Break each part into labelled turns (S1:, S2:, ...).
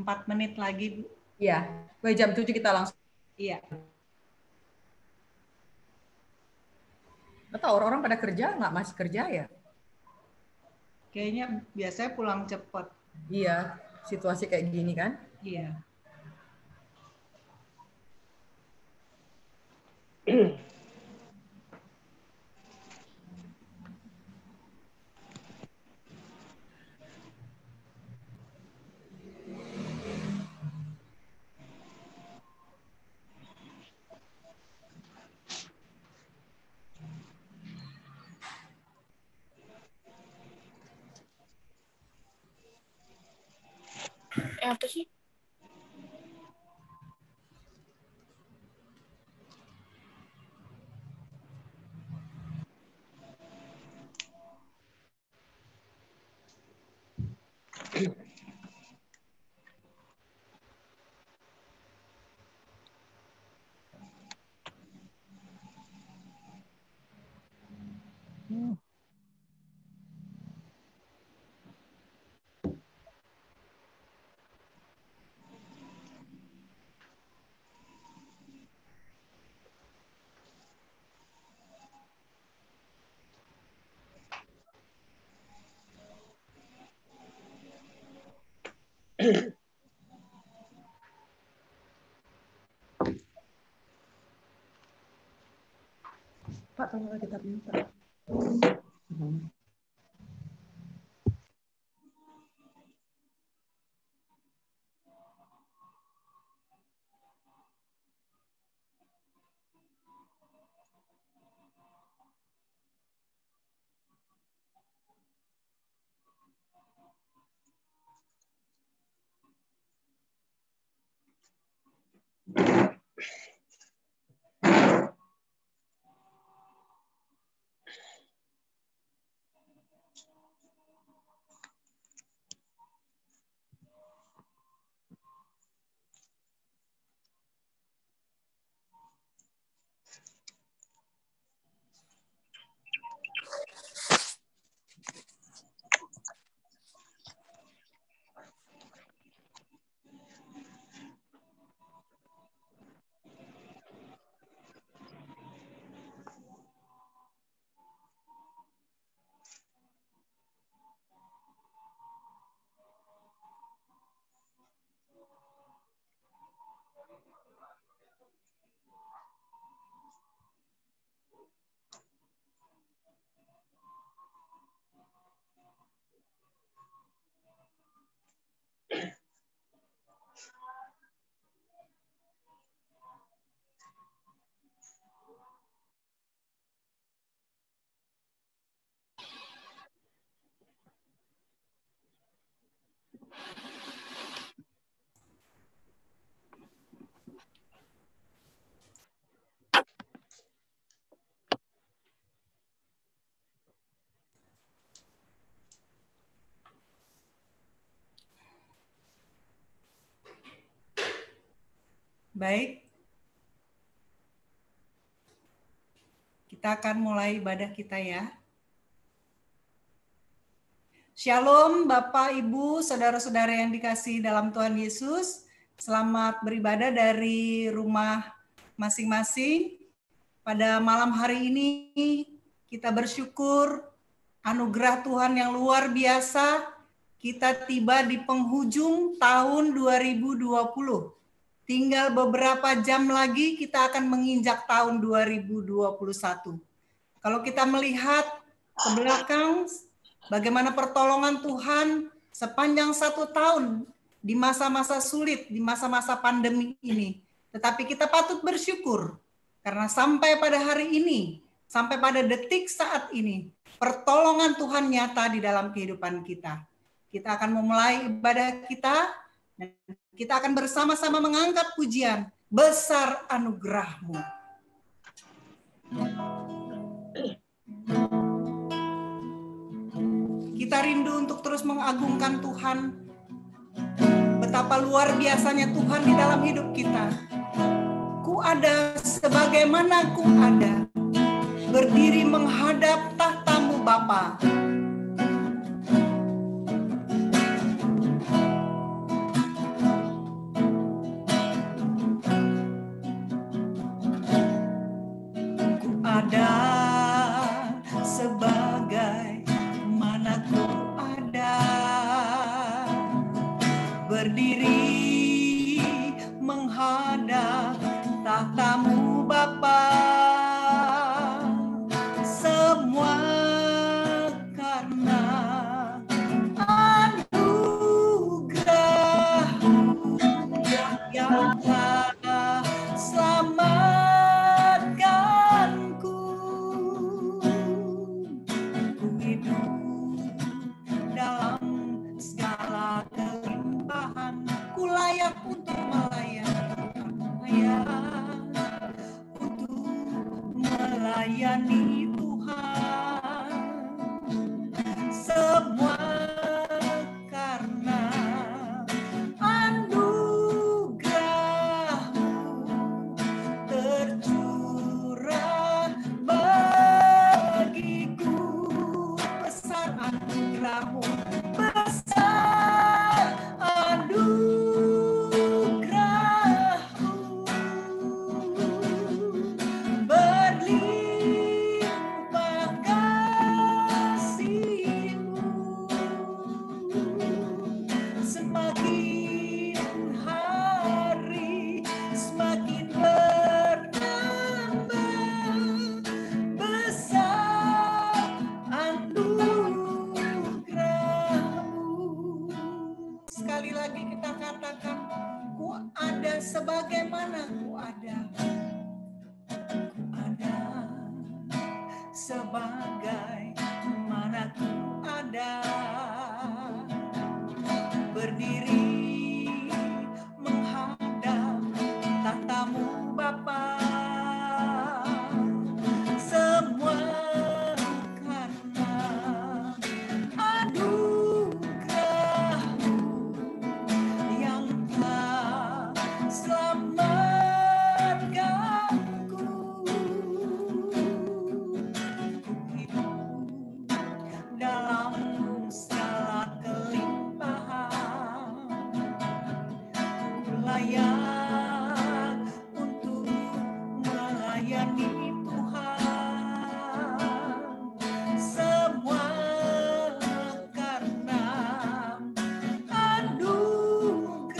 S1: 4 menit lagi, Bu.
S2: Iya, jam 7 kita langsung.
S1: Iya.
S2: Atau orang-orang pada kerja, nggak masih kerja ya?
S1: Kayaknya biasanya pulang cepat.
S2: Iya, situasi kayak gini kan?
S1: Iya.
S3: Apa sih?
S2: Pak, tolong kita minta.
S1: Baik. Kita akan mulai ibadah kita ya. Shalom Bapak, Ibu, saudara-saudara yang dikasihi dalam Tuhan Yesus. Selamat beribadah dari rumah masing-masing. Pada malam hari ini kita bersyukur anugerah Tuhan yang luar biasa. Kita tiba di penghujung tahun 2020. Tinggal beberapa jam lagi kita akan menginjak tahun 2021. Kalau kita melihat ke belakang, bagaimana pertolongan Tuhan sepanjang 1 tahun di masa-masa sulit, di masa-masa pandemi ini. Tetapi kita patut bersyukur karena sampai pada hari ini, sampai pada detik saat ini, pertolongan Tuhan nyata di dalam kehidupan kita. Kita akan memulai ibadah kita dan kita akan bersama-sama mengangkat pujian, besar anugerah-Mu. Kita rindu untuk terus mengagungkan Tuhan. Betapa luar biasanya Tuhan di dalam hidup kita. Ku ada sebagaimana ku ada, berdiri menghadap tahta-Mu Bapa. melayani Tuhan. Semua karena anugerah-Mu tercurah bagiku. Besar anugerah-Mu, besar anugerah-Mu, berlimpah kasih-Mu. Semakin hari semakin bertambah, besar anugerah-Mu. Sekali lagi kita katakan, ku ada sebagaimana ku ada. Ku ada sebagaimana ku ada. Berdiri menghadap tatamu Bapa. Semua karena anugerah-Mu yang telah selamatkanku. Ku hidup dalam segala kelimpahan, ku layak untuk melayani Tuhan. Semua karena anugerah-Mu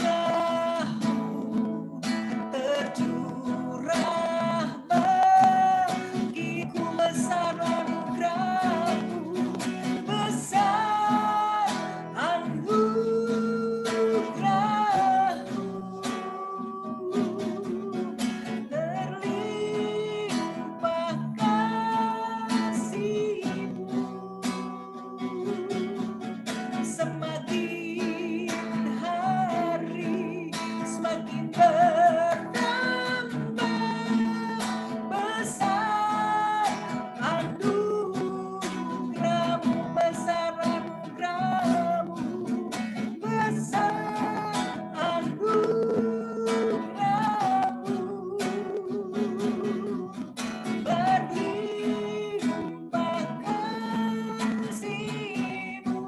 S1: tercurah bagiku. Besar anugerah-Mu, besar anugerah-Mu, berlimpah kasih-Mu. Semakin hari semakin bertambah, besar anugerah-Mu, besar anugerah-Mu, besar anugerah-Mu, berlimpah kasih-Mu.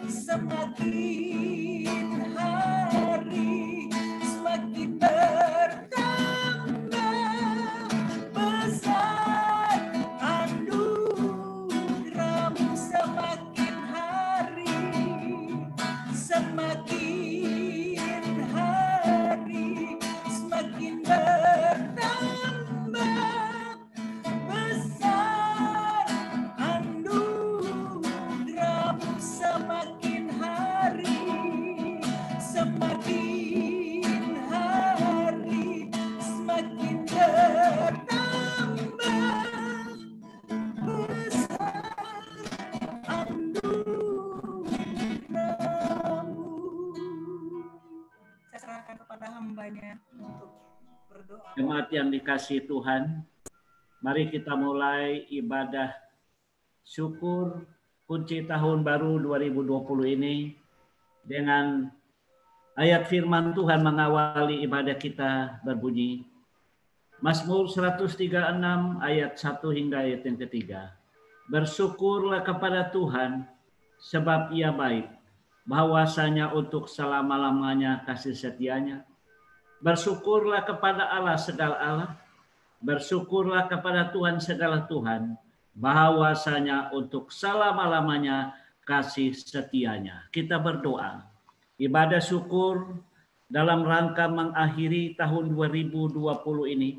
S1: Semakin hari semakin bertambah, besar anugerah-Mu. Semakin hari semakin bertambah, besar anugerah-Mu. Semakin hari semakin bertambah, besar anugerah-Mu. Saya serahkan kepada hamba-Nya untuk berdoa.
S3: Jemaat yang dikasihi Tuhan, mari kita mulai ibadah syukur kunci tahun baru 2020 ini dengan ayat firman Tuhan mengawali ibadah kita berbunyi. Mazmur 136 ayat 1 hingga ayat yang ketiga. Bersyukurlah kepada Tuhan sebab Ia baik, bahwasanya untuk selama-lamanya kasih setianya. Bersyukurlah kepada Allah segala Allah, bersyukurlah kepada Tuhan segala Tuhan, bahwasanya untuk selama-lamanya kasih setianya. Kita berdoa. Ibadah syukur dalam rangka mengakhiri tahun 2020 ini.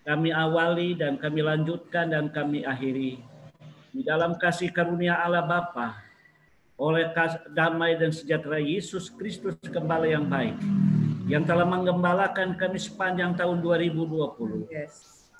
S3: Kami awali dan kami lanjutkan dan kami akhiri di dalam kasih karunia Allah Bapa, oleh damai dan sejahtera Yesus Kristus Gembala yang baik, yang telah menggembalakan kami sepanjang tahun 2020.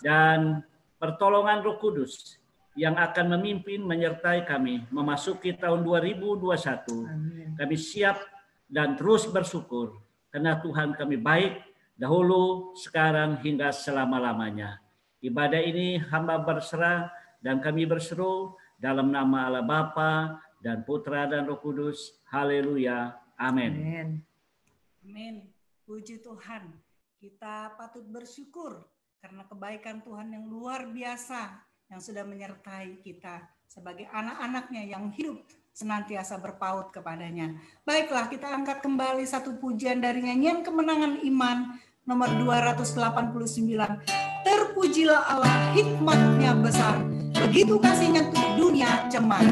S3: Dan pertolongan Roh Kudus yang akan memimpin menyertai kami memasuki tahun 2021.
S2: Amin.
S3: Kami siap dan terus bersyukur karena Tuhan kami baik dahulu, sekarang hingga selama-lamanya. Ibadah ini hamba berserah dan kami berseru dalam nama Allah Bapa dan Putra dan Roh Kudus. Haleluya. Amin.
S2: Amin.
S1: Amin. Puji Tuhan. Kita patut bersyukur karena kebaikan Tuhan yang luar biasa yang sudah menyertai kita sebagai anak-anaknya yang hidup senantiasa berpaut kepadanya. Baiklah, kita angkat kembali satu pujian dari nyanyian Kemenangan Iman nomor 289. Terpujilah Allah, hikmat-Nya besar, begitu kasih-Nya untuk dunia cemar.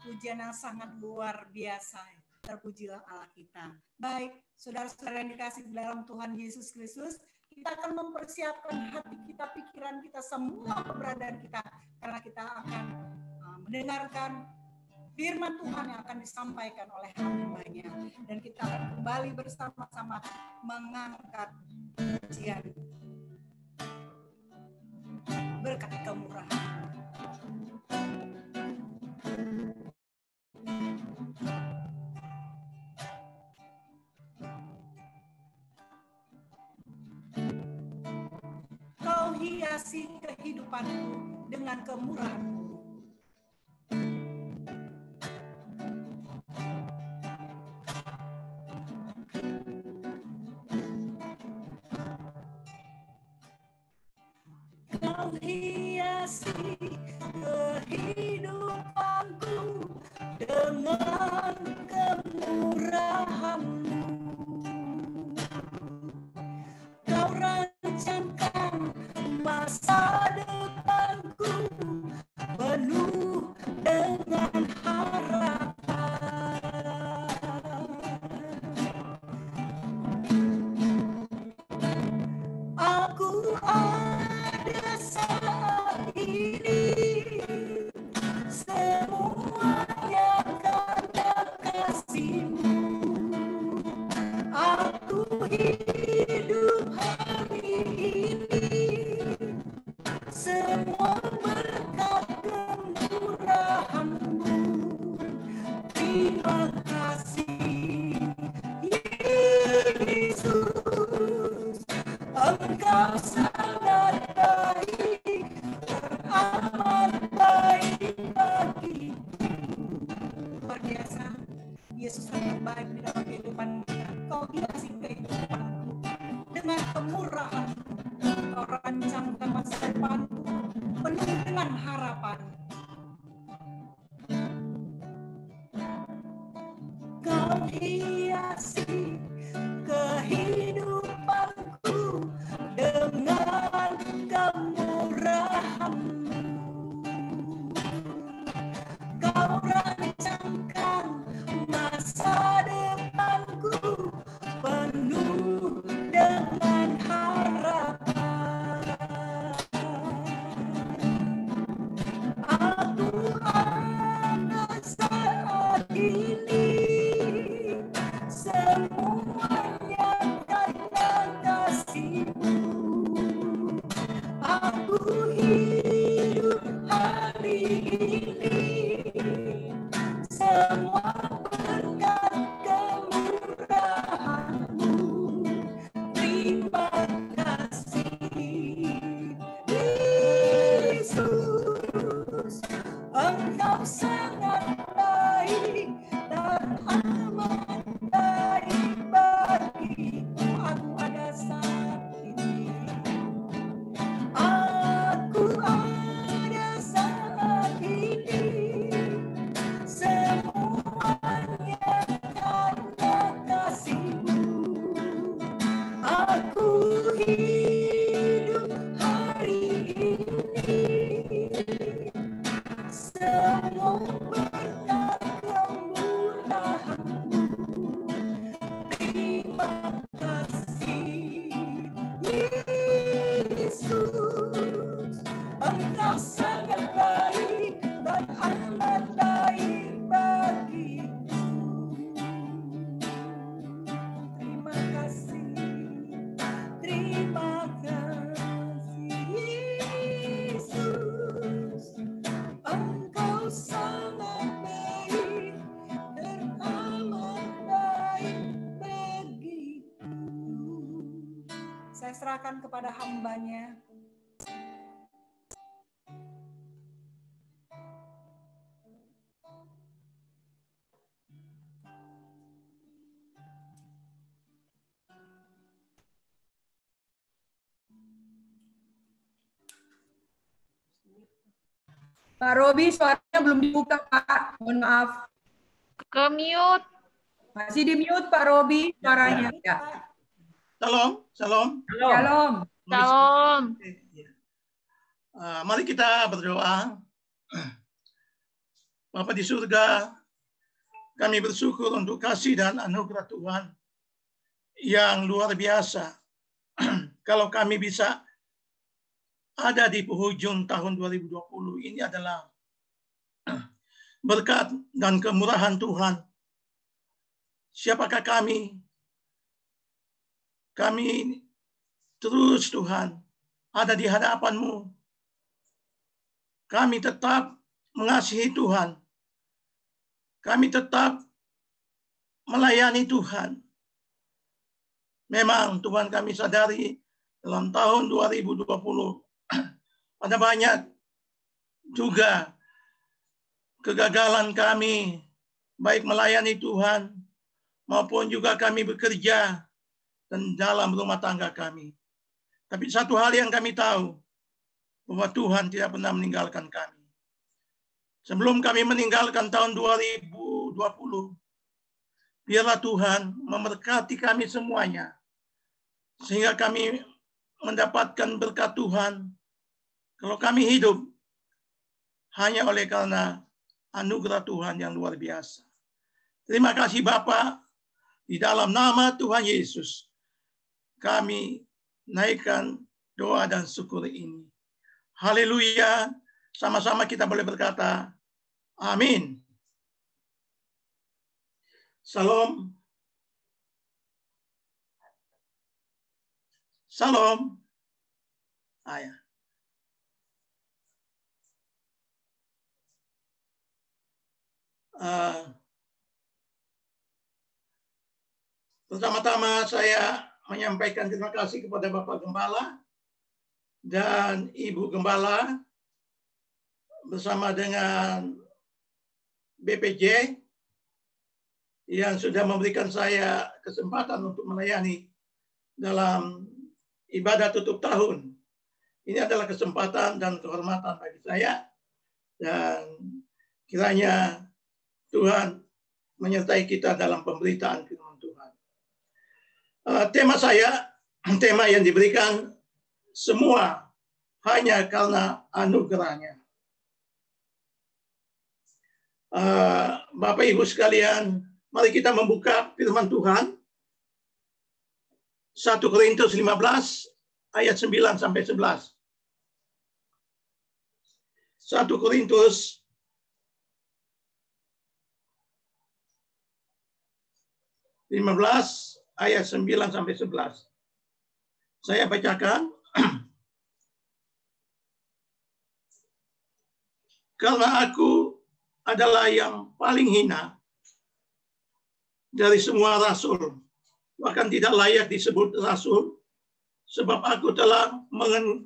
S1: Pujian yang sangat luar biasa. Terpujilah Allah kita. Baik, saudara-saudara yang dikasih dalam Tuhan Yesus Kristus, kita akan mempersiapkan hati kita, pikiran kita, semua keberadaan kita, karena kita akan mendengarkan firman Tuhan yang akan disampaikan oleh hamba-Nya, dan kita akan kembali bersama-sama mengangkat pujian berkat kemurahan. Kau hiasi kehidupanku dengan kemurahan-Mu. Kau hiasi kehidupanku dengan kemurahan-Mu. Kau semua berkat kemurahan-Mu. Terima kasih Yesus, Engkau sangat baik, amat baik bagiku. Luar biasa, Yesus sangat baik di dalam kehidupan kita. Kau hiasi kehidupanku dengan kemurahan. Kau rancangkan masa depanku penuh dengan harapan. Kau hiasi kehidupanku dengan kemurahan-Mu. Kau rancangkan masa depanku penuh dengan harapan. Aku ada saat ini, semuanya karena kasih-Mu. Aku hidup hari ini, semua berkat kemurahan-Mu. Terima kasih Yesus, Engkau sangat baik dan amat baik bagiku. Aku ada saat ini, aku ada saat ini, semuanya karena kasih-Mu. Aku hidup hari ini, semua berkat kemurahan-Mu. Terima kasih Yesus, Engkau sangat baik dan amat baik bagiku. Terima kasih Yesus, Engkau sangat baik dan amat baik bagiku. Saya serahkan kepada hamba-Nya.
S2: Pak Robi, suaranya belum dibuka, Pak. Mohon maaf.
S4: Ke mute.
S2: Masih di mute, Pak Robi, suaranya. Ya.
S5: Shalom, shalom.
S2: Shalom.
S4: Shalom.
S5: Mari kita berdoa. Bapa di surga, kami bersyukur untuk kasih dan anugerah Tuhan yang luar biasa. Kalau kami bisa ada di penghujung tahun 2020, ini adalah berkat dan kemurahan Tuhan. Siapakah kami? Kami terus Tuhan ada di hadapan-Mu. Kami tetap mengasihi Tuhan. Kami tetap melayani Tuhan. Memang Tuhan kami sadari dalam tahun 2020 ada banyak juga kegagalan kami, baik melayani Tuhan maupun juga kami bekerja dan dalam rumah tangga kami. Tapi satu hal yang kami tahu, bahwa Tuhan tidak pernah meninggalkan kami. Sebelum kami meninggalkan tahun 2020, biarlah Tuhan memberkati kami semuanya, sehingga kami mendapatkan berkat Tuhan. Kalau kami hidup hanya oleh karena anugerah Tuhan yang luar biasa. Terima kasih Bapa, di dalam nama Tuhan Yesus, kami naikkan doa dan syukur ini. Haleluya. Sama-sama kita boleh berkata, amin. Salam. Salam. Ayah. Pertama-tama saya menyampaikan terima kasih kepada Bapak Gembala dan Ibu Gembala bersama dengan BPJ yang sudah memberikan saya kesempatan untuk melayani dalam ibadah tutup tahun. Ini adalah kesempatan dan kehormatan bagi saya, dan kiranya Tuhan menyertai kita dalam pemberitaan firman Tuhan. Tema saya, tema yang diberikan, semua hanya karena anugerahnya. Bapak Ibu sekalian, mari kita membuka firman Tuhan. 1 Korintus 15 ayat 9 sampai 11. 1 Korintus 15 ayat 9 sampai 11. Saya bacakan. Karena aku adalah yang paling hina dari semua rasul, bahkan tidak layak disebut rasul, sebab aku telah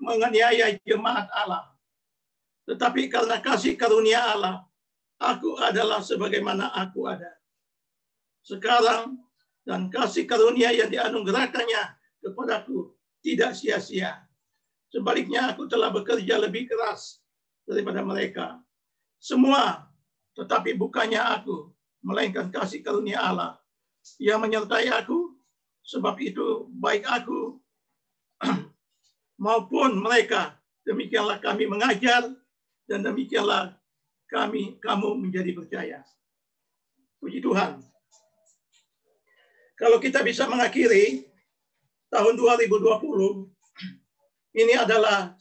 S5: menganiaya jemaat Allah. Tetapi karena kasih karunia Allah, aku adalah sebagaimana aku ada sekarang, dan kasih karunia yang dianugerahkannya kepadaku tidak sia-sia. Sebaliknya aku telah bekerja lebih keras daripada mereka semua, tetapi bukannya aku, melainkan kasih karunia Allah yang menyertai aku. Sebab itu baik aku maupun mereka, demikianlah kami mengajar, dan demikianlah kamu menjadi percaya. Puji Tuhan. Kalau kita bisa mengakhiri tahun 2020, ini adalah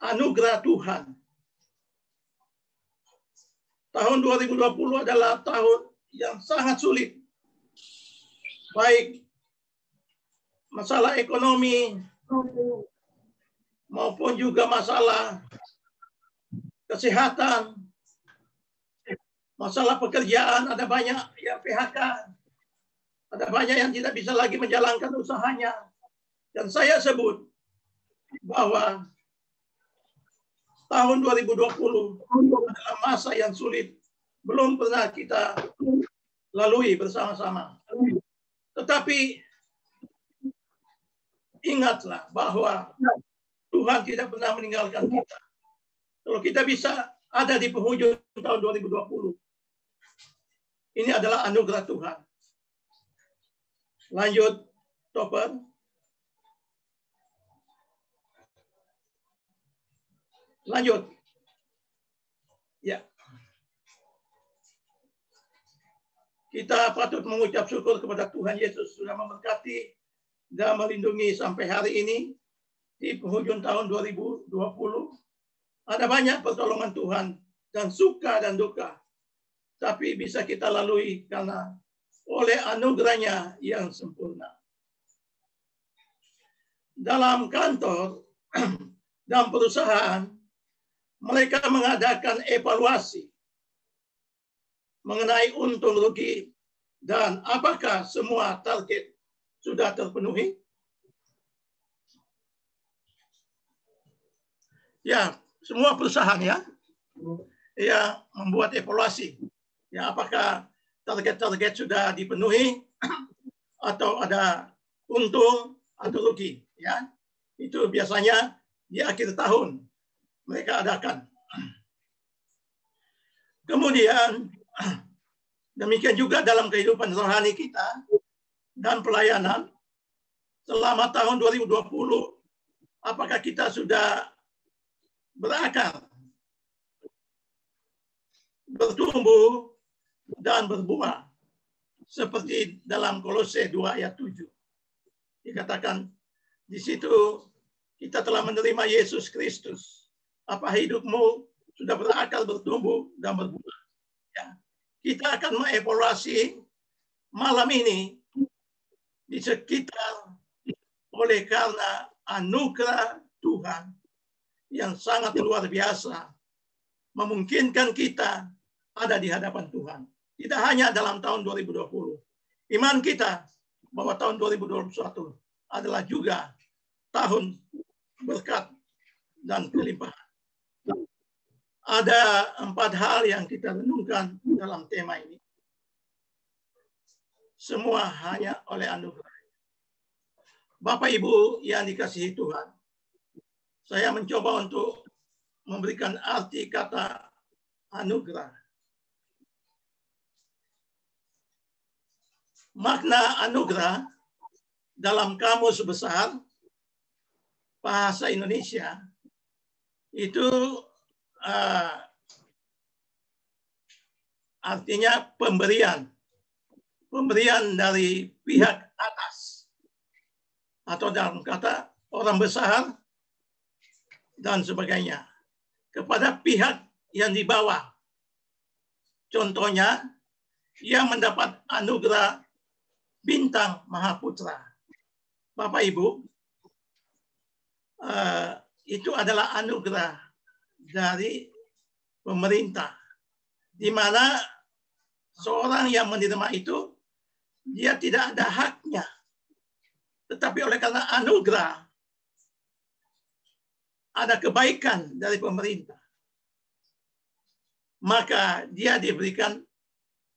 S5: anugerah Tuhan. Tahun 2020 adalah tahun yang sangat sulit. Baik masalah ekonomi maupun juga masalah kesehatan, masalah pekerjaan, ada banyak yang PHK, ada banyak yang tidak bisa lagi menjalankan usahanya. Dan saya sebut bahwa tahun 2020 adalah masa yang sulit, belum pernah kita lalui bersama-sama. Tetapi ingatlah bahwa Tuhan tidak pernah meninggalkan kita. Kalau kita bisa ada di penghujung tahun 2020, ini adalah anugerah Tuhan. Lanjut, Topper. Lanjut. Ya. Kita patut mengucap syukur kepada Tuhan Yesus sudah memberkati dan melindungi sampai hari ini di penghujung tahun 2020. Ada banyak pertolongan Tuhan dan suka dan duka, tapi bisa kita lalui karena oleh anugerahnya yang sempurna. Dalam kantor dan perusahaan, mereka mengadakan evaluasi mengenai untung rugi dan apakah semua target sudah terpenuhi. Ya, semua perusahaan ya membuat evaluasi. Ya, apakah target-target sudah dipenuhi atau ada untung atau rugi. Ya, itu biasanya di akhir tahun mereka adakan. Kemudian demikian juga dalam kehidupan rohani kita dan pelayanan selama tahun 2020, apakah kita sudah berakar, bertumbuh dan berbuah seperti dalam Kolose 2 ayat 7. Dikatakan di situ kita telah menerima Yesus Kristus. Apa hidupmu sudah berakar, bertumbuh dan berbuah? Ya. Kita akan mengevaluasi malam ini di sekitar oleh karena anugerah Tuhan yang sangat luar biasa memungkinkan kita ada di hadapan Tuhan. Tidak hanya dalam tahun 2020. Iman kita bahwa tahun 2021 adalah juga tahun berkat dan kelimpahan. Ada 4 hal yang kita renungkan dalam tema ini. Semua hanya oleh anugerah. Bapak Ibu yang dikasihi Tuhan, saya mencoba untuk memberikan arti kata anugerah. Makna anugerah dalam kamus besar bahasa Indonesia itu artinya pemberian dari pihak atas, atau dalam kata orang besar dan sebagainya, kepada pihak yang di bawah. Contohnya, yang mendapat anugerah bintang Mahaputra. Bapak Ibu, itu adalah anugerah dari pemerintah, di mana seorang yang menerima itu dia tidak ada haknya, tetapi oleh karena anugerah ada kebaikan dari pemerintah, maka dia diberikan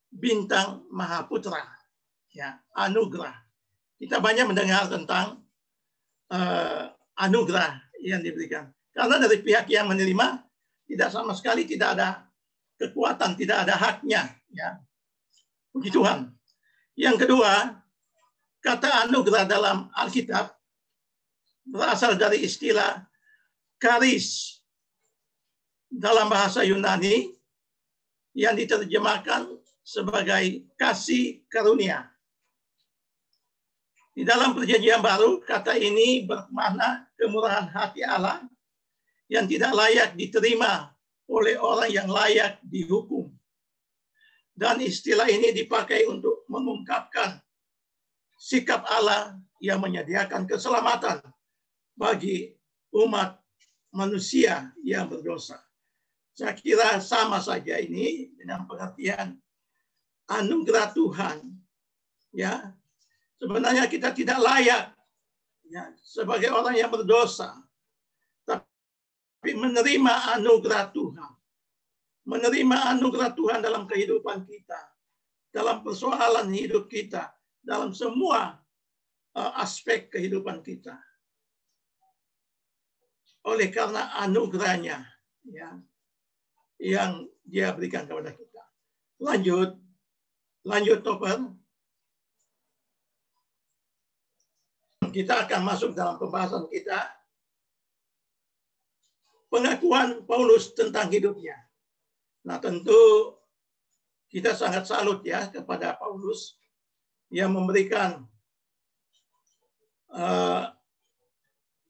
S5: bintang Mahaputra, ya, anugerah. Kita banyak mendengar tentang anugerah yang diberikan, karena dari pihak yang menerima tidak sama sekali tidak ada kekuatan, tidak ada haknya, ya. Puji Tuhan. Yang kedua, kata anugerah dalam Alkitab berasal dari istilah charis dalam bahasa Yunani yang diterjemahkan sebagai kasih karunia. Di dalam Perjanjian Baru, kata ini bermakna kemurahan hati Allah yang tidak layak diterima oleh orang yang layak dihukum. Dan istilah ini dipakai untuk mengungkapkan sikap Allah yang menyediakan keselamatan bagi umat manusia yang berdosa. Saya kira sama saja ini dengan pengertian anugerah Tuhan. Ya, sebenarnya kita tidak layak, ya, sebagai orang yang berdosa, tapi menerima anugerah Tuhan. Menerima anugerah Tuhan dalam kehidupan kita, dalam persoalan hidup kita, dalam semua aspek kehidupan kita. Oleh karena anugerahnya, ya, yang dia berikan kepada kita. Lanjut Topper. Kita akan masuk dalam pembahasan kita. Pengakuan Paulus tentang hidupnya. Nah, tentu kita sangat salut ya kepada Paulus yang memberikan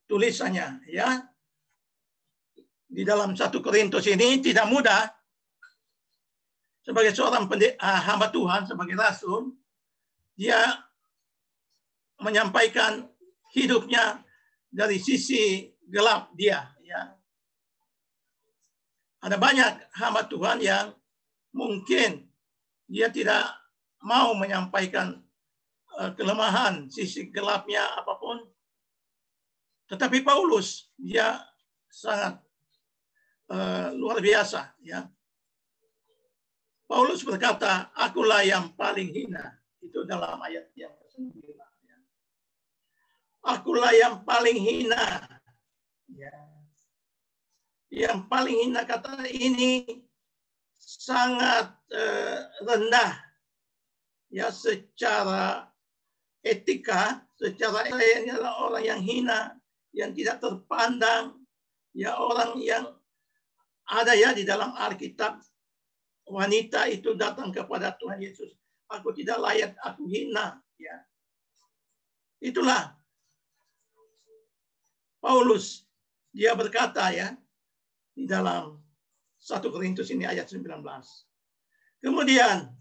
S5: tulisannya, ya. Di dalam 1 Korintus ini tidak mudah sebagai seorang hamba Tuhan, sebagai rasul, dia menyampaikan hidupnya dari sisi gelap dia, ya. Ada banyak hamba Tuhan yang mungkin dia tidak mau menyampaikan kelemahan, sisi gelapnya apapun. Tetapi Paulus, dia sangat luar biasa, ya. Paulus berkata, akulah yang paling hina. Itu dalam ayat yang ke-9. Ya. Akulah yang paling hina. Ya. Yang paling hina, kata ini sangat rendah, ya, secara etika, secara ini adalah orang yang hina, yang tidak terpandang, ya, orang yang ada ya di dalam Alkitab. Wanita itu datang kepada Tuhan Yesus, aku tidak layak, aku hina, ya. Itulah Paulus, dia berkata, ya, di dalam 1 Korintus ini ayat 19. Kemudian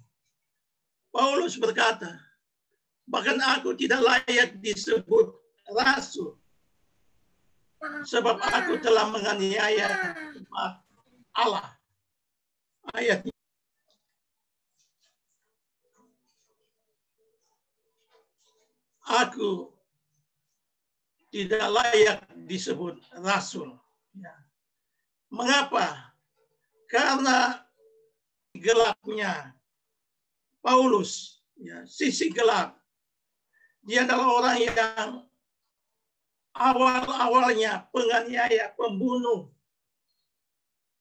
S5: Paulus berkata, bahkan aku tidak layak disebut rasul, sebab aku telah menganiaya umat Allah. Ayat aku tidak layak disebut rasul. Ya. Mengapa? Karena gelapnya Paulus, ya, sisi gelap. Dia adalah orang yang awal-awalnya penganiaya, pembunuh,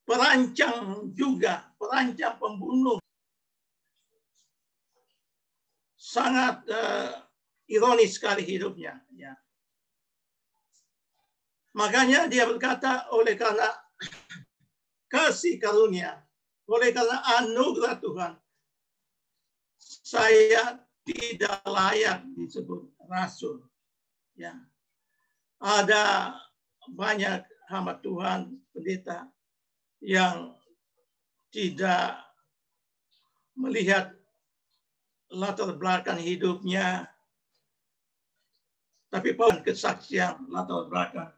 S5: perancang juga, perancang pembunuh. Sangat ironis sekali hidupnya. Ya. Makanya dia berkata, oleh karena kasih karunia, oleh karena anugerah Tuhan, saya tidak layak disebut rasul. Ya. Ada banyak hamba Tuhan, pendeta, yang tidak melihat latar belakang hidupnya, tapi Paulus kesaksian latar belakang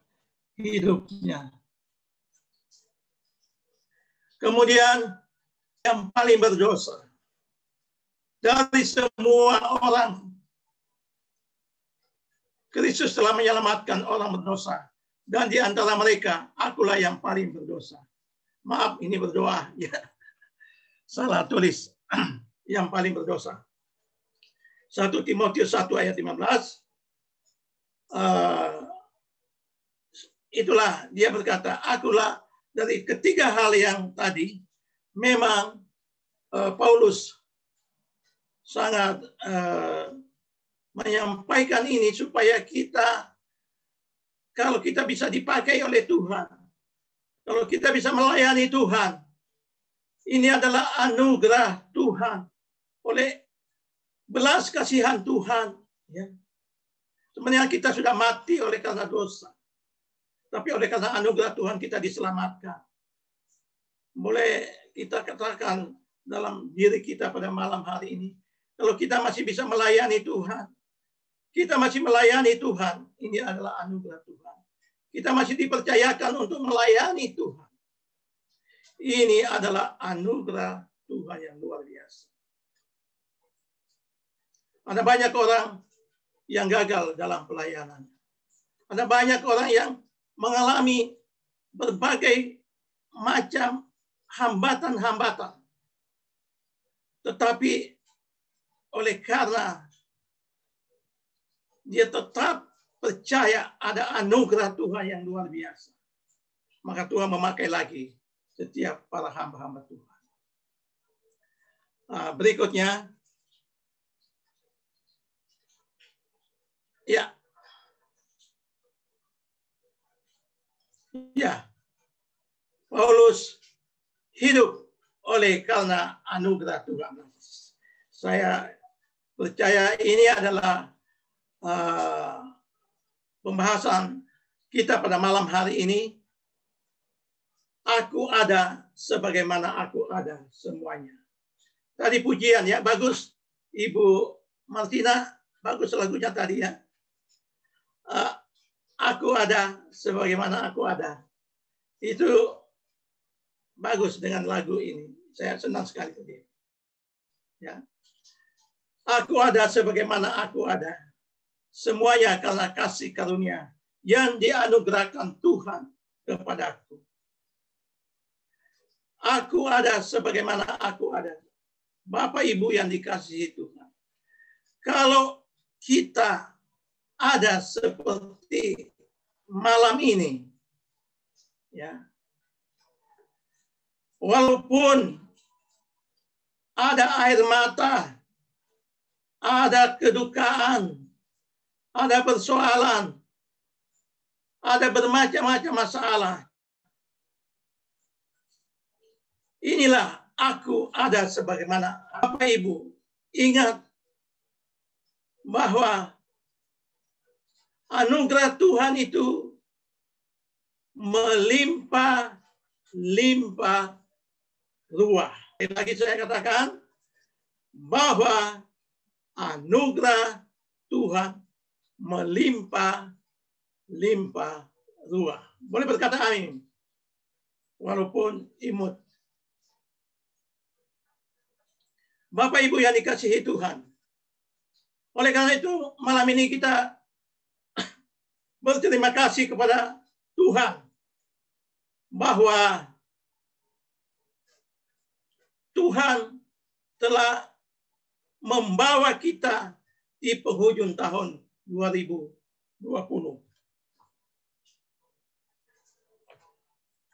S5: hidupnya. Kemudian yang paling berdosa dari semua orang, Kristus telah menyelamatkan orang berdosa, dan di antara mereka akulah yang paling berdosa. Maaf, ini berdoa, ya, salah tulis. Yang paling berdosa. 1 Timotius 1 ayat 15. Itulah dia berkata, akulah dari ketiga hal yang tadi. Memang Paulus sangat menyampaikan ini supaya kita, kalau kita bisa dipakai oleh Tuhan, kalau kita bisa melayani Tuhan, ini adalah anugerah Tuhan, oleh belas kasihan Tuhan. Ya. Sebenarnya kita sudah mati oleh karena dosa, tapi oleh karena anugerah Tuhan kita diselamatkan. Boleh kita katakan dalam diri kita pada malam hari ini, kalau kita masih bisa melayani Tuhan, kita masih melayani Tuhan, ini adalah anugerah Tuhan. Kita masih dipercayakan untuk melayani Tuhan. Ini adalah anugerah Tuhan yang luar biasa. Ada banyak orang yang gagal dalam pelayanan. Ada banyak orang yang mengalami berbagai macam hambatan-hambatan. Tetapi oleh karena dia tetap percaya ada anugerah Tuhan yang luar biasa, maka Tuhan memakai lagi setiap para hamba-hamba Tuhan. Berikutnya, ya, Paulus hidup oleh karena anugerah Tuhan. Saya percaya ini adalah pembahasan kita pada malam hari ini. Aku ada sebagaimana aku ada semuanya. Tadi pujian ya, bagus Ibu Martina, bagus lagunya tadi ya. Aku ada sebagaimana aku ada. Itu bagus dengan lagu ini. Saya senang sekali tadi. Ya. Aku ada sebagaimana aku ada. Semuanya karena kasih karunia yang dianugerahkan Tuhan kepadaku. Aku ada sebagaimana aku ada. Bapak Ibu yang dikasihi Tuhan. Kalau kita ada seperti malam ini, ya, walaupun ada air mata, ada kedukaan, ada persoalan, ada bermacam-macam masalah. Inilah aku ada sebagaimana. Bapak Ibu, ingat bahwa anugerah Tuhan itu melimpah-limpah ruah. Lagi saya katakan bahwa anugerah Tuhan melimpah-limpah ruah. Boleh berkata amin. Walaupun imut. Bapak Ibu yang dikasihi Tuhan. Oleh karena itu, malam ini kita berterima kasih kepada Tuhan bahwa Tuhan telah membawa kita di penghujung tahun 2020.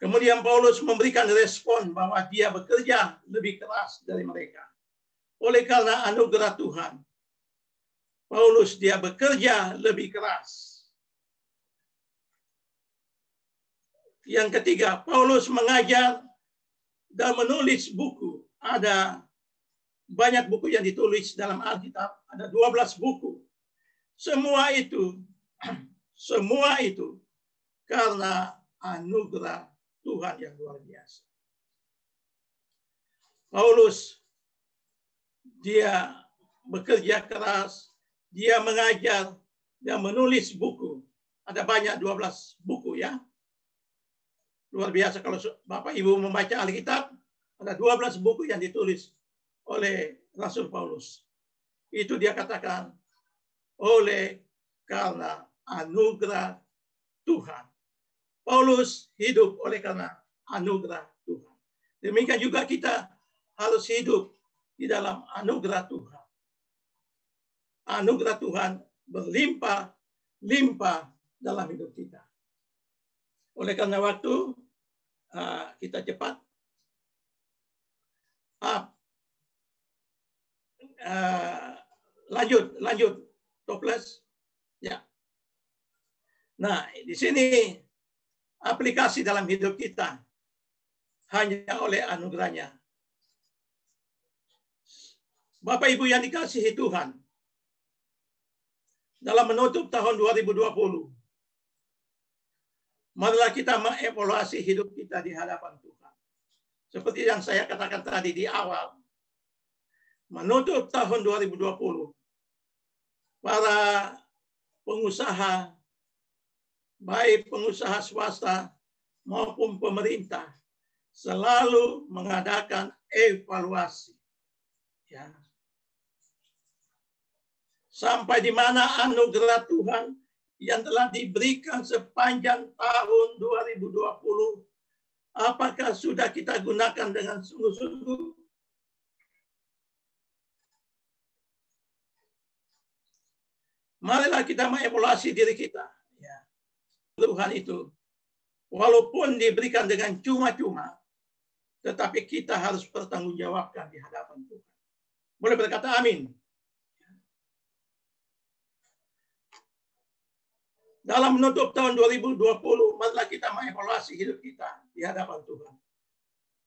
S5: Kemudian Paulus memberikan respon bahwa dia bekerja lebih keras dari mereka. Oleh karena anugerah Tuhan, Paulus dia bekerja lebih keras. Yang ketiga, Paulus mengajar dan menulis buku. Ada banyak buku yang ditulis dalam Alkitab, ada 12 buku. Semua itu karena anugerah Tuhan yang luar biasa. Paulus dia bekerja keras, dia mengajar, dia menulis buku. Ada banyak 12 buku ya. Luar biasa kalau Bapak Ibu membaca Alkitab, ada 12 buku yang ditulis oleh Rasul Paulus. Itu dia katakan oleh karena anugerah Tuhan. Paulus hidup oleh karena anugerah Tuhan. Demikian juga kita harus hidup di dalam anugerah Tuhan. Anugerah Tuhan berlimpah-limpah dalam hidup kita. Oleh karena waktu, kita cepat. Lanjut. Toples. Ya. Nah, di sini aplikasi dalam hidup kita hanya oleh anugerahnya. Bapak Ibu yang dikasihi Tuhan, dalam menutup tahun 2020, marilah kita mengevaluasi hidup kita di hadapan Tuhan. Seperti yang saya katakan tadi di awal, menutup tahun 2020, para pengusaha, baik pengusaha swasta maupun pemerintah, selalu mengadakan evaluasi. Ya. Sampai di mana anugerah Tuhan yang telah diberikan sepanjang tahun 2020, apakah sudah kita gunakan dengan sungguh-sungguh? Marilah kita mengevaluasi diri kita. Ya. Tuhan itu, walaupun diberikan dengan cuma-cuma, tetapi kita harus bertanggungjawabkan di hadapan Tuhan. Boleh berkata amin. Dalam menutup tahun 2020, marilah kita mengevaluasi hidup kita di hadapan Tuhan.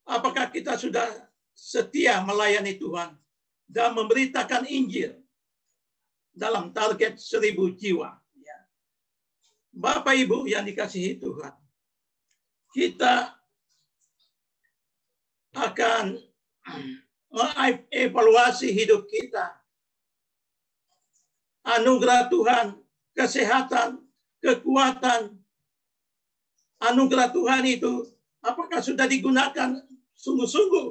S5: Apakah kita sudah setia melayani Tuhan dan memberitakan Injil dalam target 1000 jiwa? Bapak Ibu yang dikasihi Tuhan, kita akan mengevaluasi hidup kita. Anugerah Tuhan, kesehatan, kekuatan, anugerah Tuhan itu apakah sudah digunakan sungguh-sungguh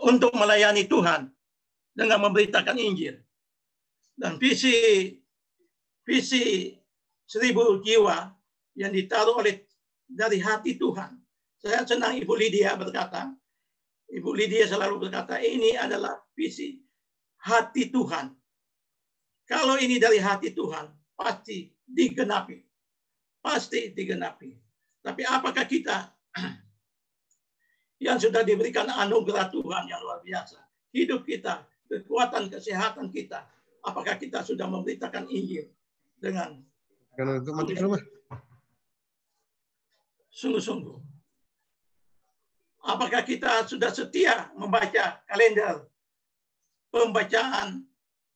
S5: untuk melayani Tuhan dengan memberitakan Injil? Dan visi 1000 jiwa yang ditaruh dari hati Tuhan. Saya senang Ibu Lydia berkata, Ibu Lydia selalu berkata, ini adalah visi hati Tuhan. Kalau ini dari hati Tuhan, pasti digenapi. Pasti digenapi. Tapi apakah kita yang sudah diberikan anugerah Tuhan yang luar biasa, hidup kita, kekuatan kesehatan kita, apakah kita sudah memberitakan Injil dengan sungguh-sungguh? Apakah kita sudah setia membaca kalender pembacaan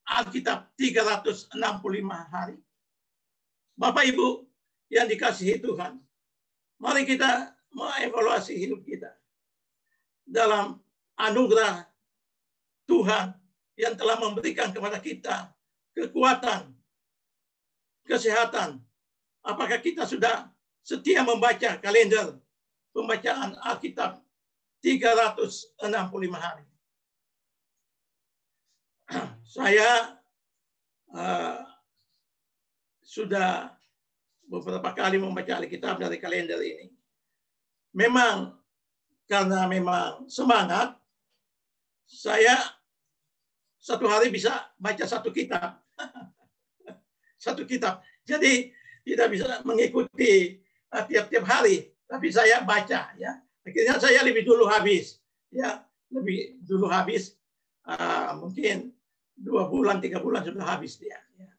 S5: Alkitab 365 hari? Bapak Ibu yang dikasihi Tuhan, mari kita mengevaluasi hidup kita dalam anugerah Tuhan yang telah memberikan kepada kita kekuatan, kesehatan. Apakah kita sudah setia membaca kalender pembacaan Alkitab 365 hari? Saya sudah beberapa kali membaca Alkitab dari kalender ini. Memang karena memang semangat, saya satu hari bisa baca satu kitab. Satu kitab. Jadi tidak bisa mengikuti tiap-tiap hari, tapi saya baca ya. Akhirnya saya lebih dulu habis ya, lebih dulu habis mungkin 2 bulan 3 bulan sudah habis dia. Ya.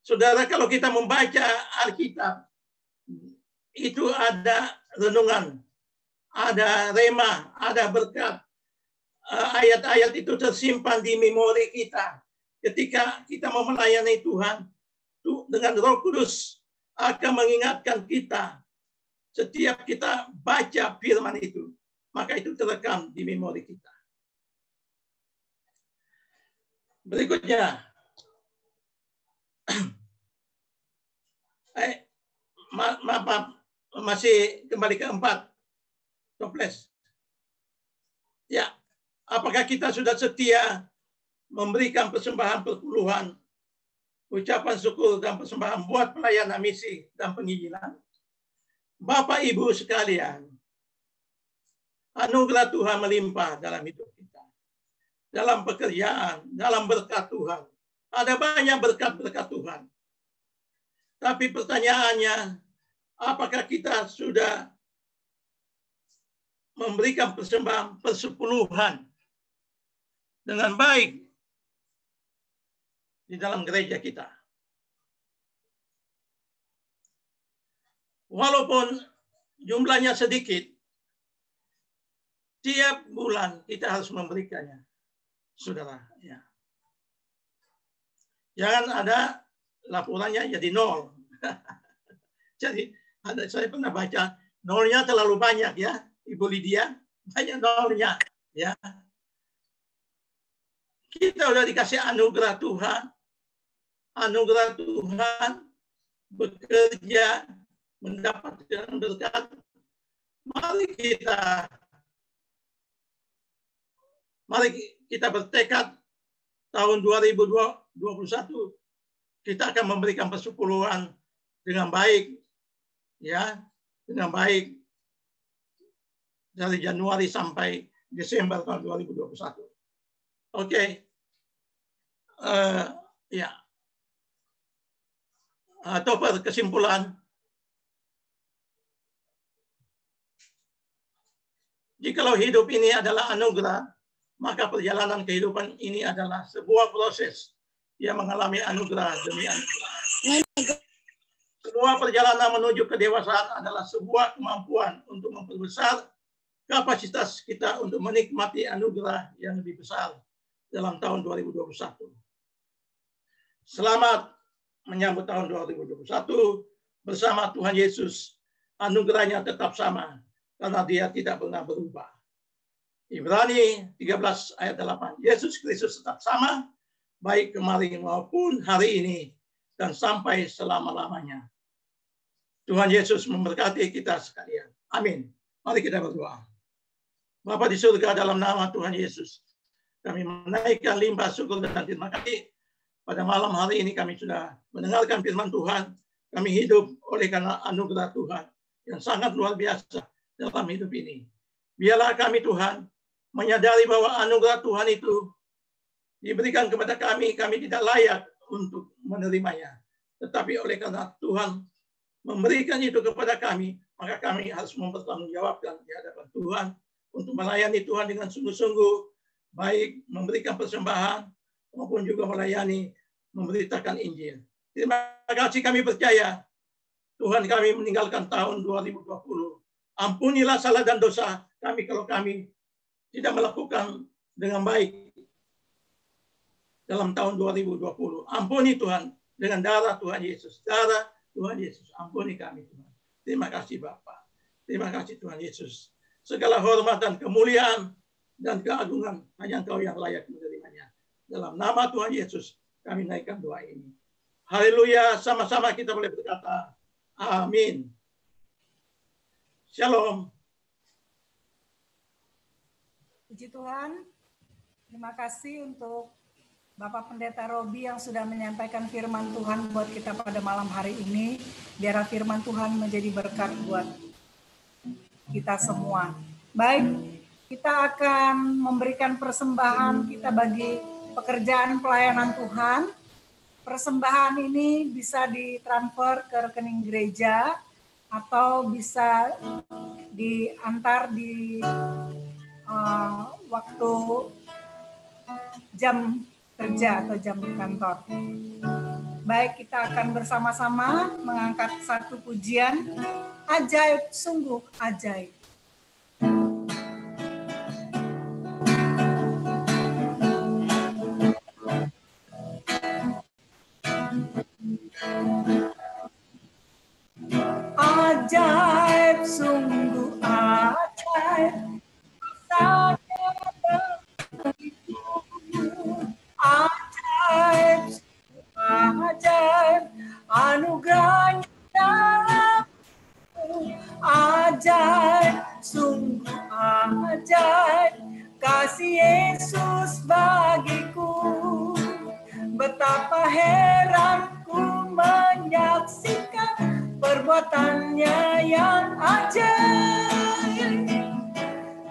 S5: Saudara, kalau kita membaca Alkitab itu ada renungan, ada rema, ada berkat. Ayat-ayat itu tersimpan di memori kita ketika kita mau melayani Tuhan. Dengan Roh Kudus akan mengingatkan kita setiap kita baca firman itu, maka itu terekam di memori kita. Berikutnya, maaf, masih kembali ke 4. Toples. Ya, apakah kita sudah setia memberikan persembahan perpuluhan, ucapan syukur dan persembahan buat pelayanan misi dan penginjilan? Bapak Ibu sekalian, anugerah Tuhan melimpah dalam hidup kita. Dalam pekerjaan, dalam berkat Tuhan. Ada banyak berkat-berkat Tuhan. Tapi pertanyaannya, apakah kita sudah memberikan persembahan persepuluhan dengan baik di dalam gereja kita? Walaupun jumlahnya sedikit, tiap bulan kita harus memberikannya, saudara. Ya. Jangan ada laporannya jadi 0. Jadi saya pernah baca nolnya terlalu banyak ya, Ibu Lydia, banyak nolnya. Ya. Kita udah dikasih anugerah Tuhan, bekerja, mendapatkan berkat. Mari kita bertekad tahun 2021 kita akan memberikan persepuluhan dengan baik, ya, dengan baik dari Januari sampai Desember tahun 2021. Oke. Ya. Atau kesimpulan, jikalau hidup ini adalah anugerah, maka perjalanan kehidupan ini adalah sebuah proses yang mengalami anugerah demi anugerah. Semua perjalanan menuju kedewasaan adalah sebuah kemampuan untuk memperbesar kapasitas kita untuk menikmati anugerah yang lebih besar dalam tahun 2021. Selamat menyambut tahun 2021 bersama Tuhan Yesus. Anugerahnya tetap sama karena dia tidak pernah berubah. Ibrani 13 ayat 8. Yesus Kristus tetap sama, baik kemarin maupun hari ini, dan sampai selama-lamanya. Tuhan Yesus memberkati kita sekalian. Amin. Mari kita berdoa. Bapa di surga, dalam nama Tuhan Yesus, kami menaikkan limpah syukur dan terima kasih. Pada malam hari ini kami sudah mendengarkan firman Tuhan. Kami hidup oleh karena anugerah Tuhan yang sangat luar biasa dalam hidup ini. Biarlah kami Tuhan menyadari bahwa anugerah Tuhan itu diberikan kepada kami tidak layak untuk menerimanya. Tetapi oleh karena Tuhan memberikan itu kepada kami, maka kami harus mempertanggungjawabkan di hadapan Tuhan untuk melayani Tuhan dengan sungguh-sungguh, baik memberikan persembahan maupun juga melayani, memberitakan Injil. Terima kasih, kami percaya Tuhan kami meninggalkan tahun 2020. Ampunilah salah dan dosa kami kalau kami tidak melakukan dengan baik dalam tahun 2020. Ampuni Tuhan dengan darah Tuhan Yesus. Darah Tuhan Yesus, ampuni kami Tuhan. Terima kasih Bapa. Terima kasih Tuhan Yesus. Segala hormat dan kemuliaan dan keagungan hanya Engkau yang layak menerimanya. Dalam nama Tuhan Yesus kami naikkan doa ini. Haleluya, sama-sama kita boleh berkata amin. Shalom.
S1: Puji Tuhan. Terima kasih untuk Bapak Pendeta Robi yang sudah menyampaikan firman Tuhan buat kita pada malam hari ini. Biarlah firman Tuhan menjadi berkat buat kita semua. Baik, kita akan memberikan persembahan kita bagi pekerjaan pelayanan Tuhan. Persembahan ini bisa ditransfer ke rekening gereja atau bisa diantar di waktu jam kerja atau jam di kantor. Baik, kita akan bersama-sama mengangkat satu pujian, ajaib, sungguh ajaib. Ajaib, sungguh ajaib, ajaib, ajaib, anugerahnya dalamku. Ajaib, sungguh ajaib, kasih Yesus bagiku. Betapa heranku menyaksikan perbuatannya yang ajaib.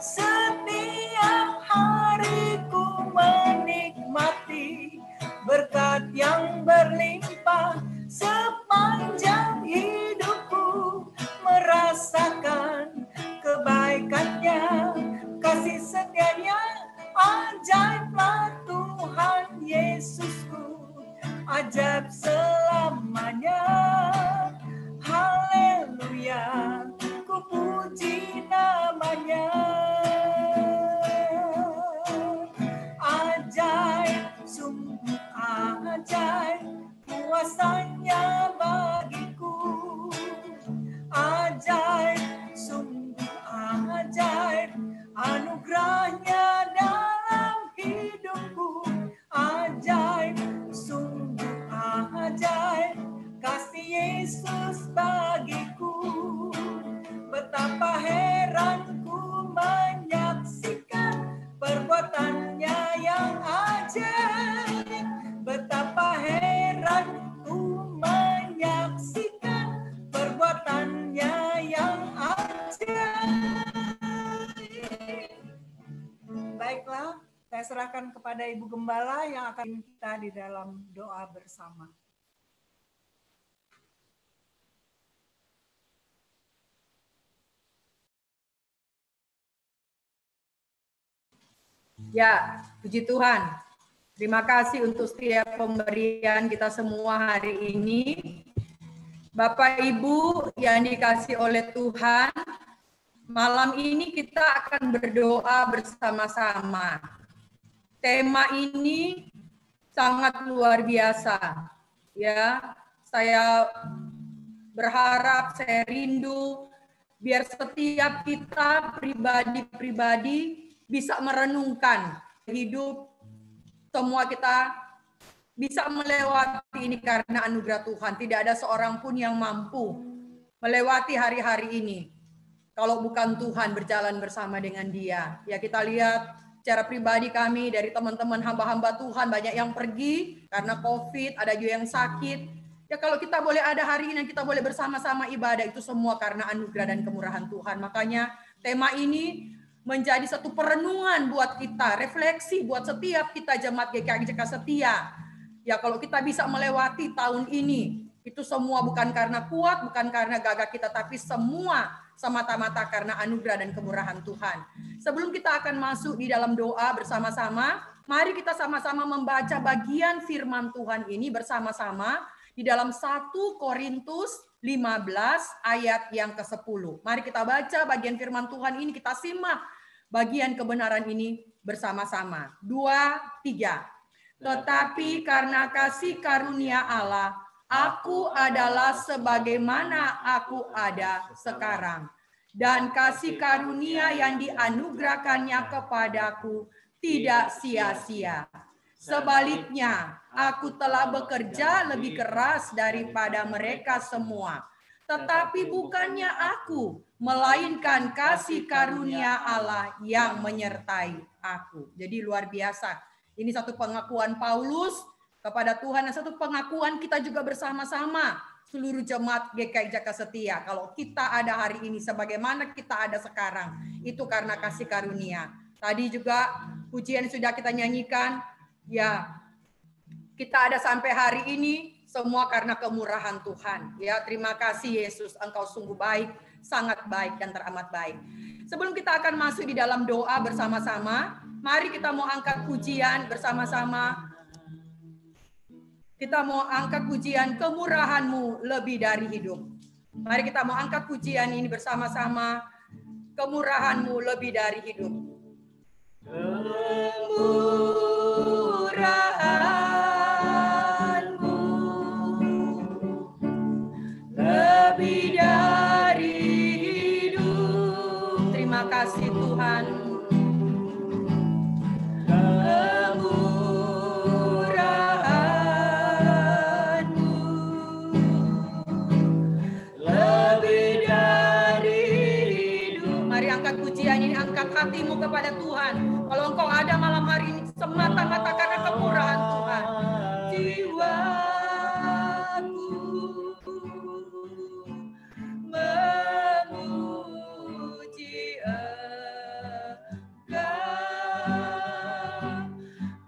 S1: Setiap hari ku menikmati berkat yang berlimpah sepanjang hidupku, merasakan kebaikannya, kasih setianya, ajaiblah Tuhan Yesusku, ajaib selamanya. Haleluya, ku puji namanya. Ajaib, sungguh ajaib, kuasanya bagiku. Ajaib, sungguh ajaib, anugerahnya dalam hidupku. Ajaib, sungguh ajaib, kasih Yesus bagiku. Betapa heranku menyaksikan perbuatannya yang ajaib. Betapa heranku menyaksikan perbuatannya yang ajaib. Baiklah, saya serahkan kepada Ibu Gembala yang akan kita di dalam doa bersama.
S2: Ya, puji Tuhan. Terima kasih untuk setiap pemberian kita semua hari ini. Bapak Ibu yang dikasih oleh Tuhan, malam ini kita akan berdoa bersama-sama. Tema ini sangat luar biasa. Ya, saya berharap, saya rindu biar setiap kita pribadi-pribadi bisa merenungkan hidup, semua kita bisa melewati ini karena anugerah Tuhan. Tidak ada seorang pun yang mampu melewati hari-hari ini kalau bukan Tuhan berjalan bersama dengan Dia. Ya, kita lihat secara pribadi kami dari teman-teman hamba-hamba Tuhan, banyak yang pergi karena COVID, ada juga yang sakit. Ya, kalau kita boleh ada hari ini, kita boleh bersama-sama ibadah, itu semua karena anugerah dan kemurahan Tuhan. Makanya tema ini menjadi satu perenungan buat kita, refleksi buat setiap kita jemaat GKJ setia. Ya, kalau kita bisa melewati tahun ini, itu semua bukan karena kuat, bukan karena gagah kita, tapi semua semata-mata karena anugerah dan kemurahan Tuhan. Sebelum kita akan masuk di dalam doa bersama-sama, mari kita sama-sama membaca bagian firman Tuhan ini bersama-sama di dalam 1 Korintus 15 ayat yang ke-10. Mari kita baca bagian firman Tuhan ini, kita simak bagian kebenaran ini bersama-sama. 2, 3. Tetapi karena kasih karunia Allah, aku adalah sebagaimana aku ada sekarang. Dan kasih karunia yang dianugerahkannya kepadaku tidak sia-sia. Sebaliknya, aku telah bekerja lebih keras daripada mereka semua. Tetapi bukannya aku, melainkan kasih karunia Allah yang menyertai aku. Jadi luar biasa. Ini satu pengakuan Paulus kepada Tuhan dan satu pengakuan kita juga bersama-sama seluruh jemaat GKI Jakarta Setia. Kalau kita ada hari ini sebagaimana kita ada sekarang, itu karena kasih karunia. Tadi juga pujian sudah kita nyanyikan, ya kita ada sampai hari ini semua karena kemurahan Tuhan. Ya, terima kasih Yesus, Engkau sungguh baik, sangat baik dan teramat baik. Sebelum kita akan masuk di dalam doa bersama-sama, mari kita mau angkat pujian bersama-sama. Kita mau angkat pujian kemurahan-Mu lebih dari hidup. Mari kita mau angkat pujian ini bersama-sama. Kemurahan-Mu lebih dari hidup. Kemurahan-Mu lebih dari hidup. Terima kasih Tuhan. Angkat hatimu kepada Tuhan. Kalau engkau ada malam hari ini semata-mata karena kemurahan Tuhan. Jiwaku memuji Engkau,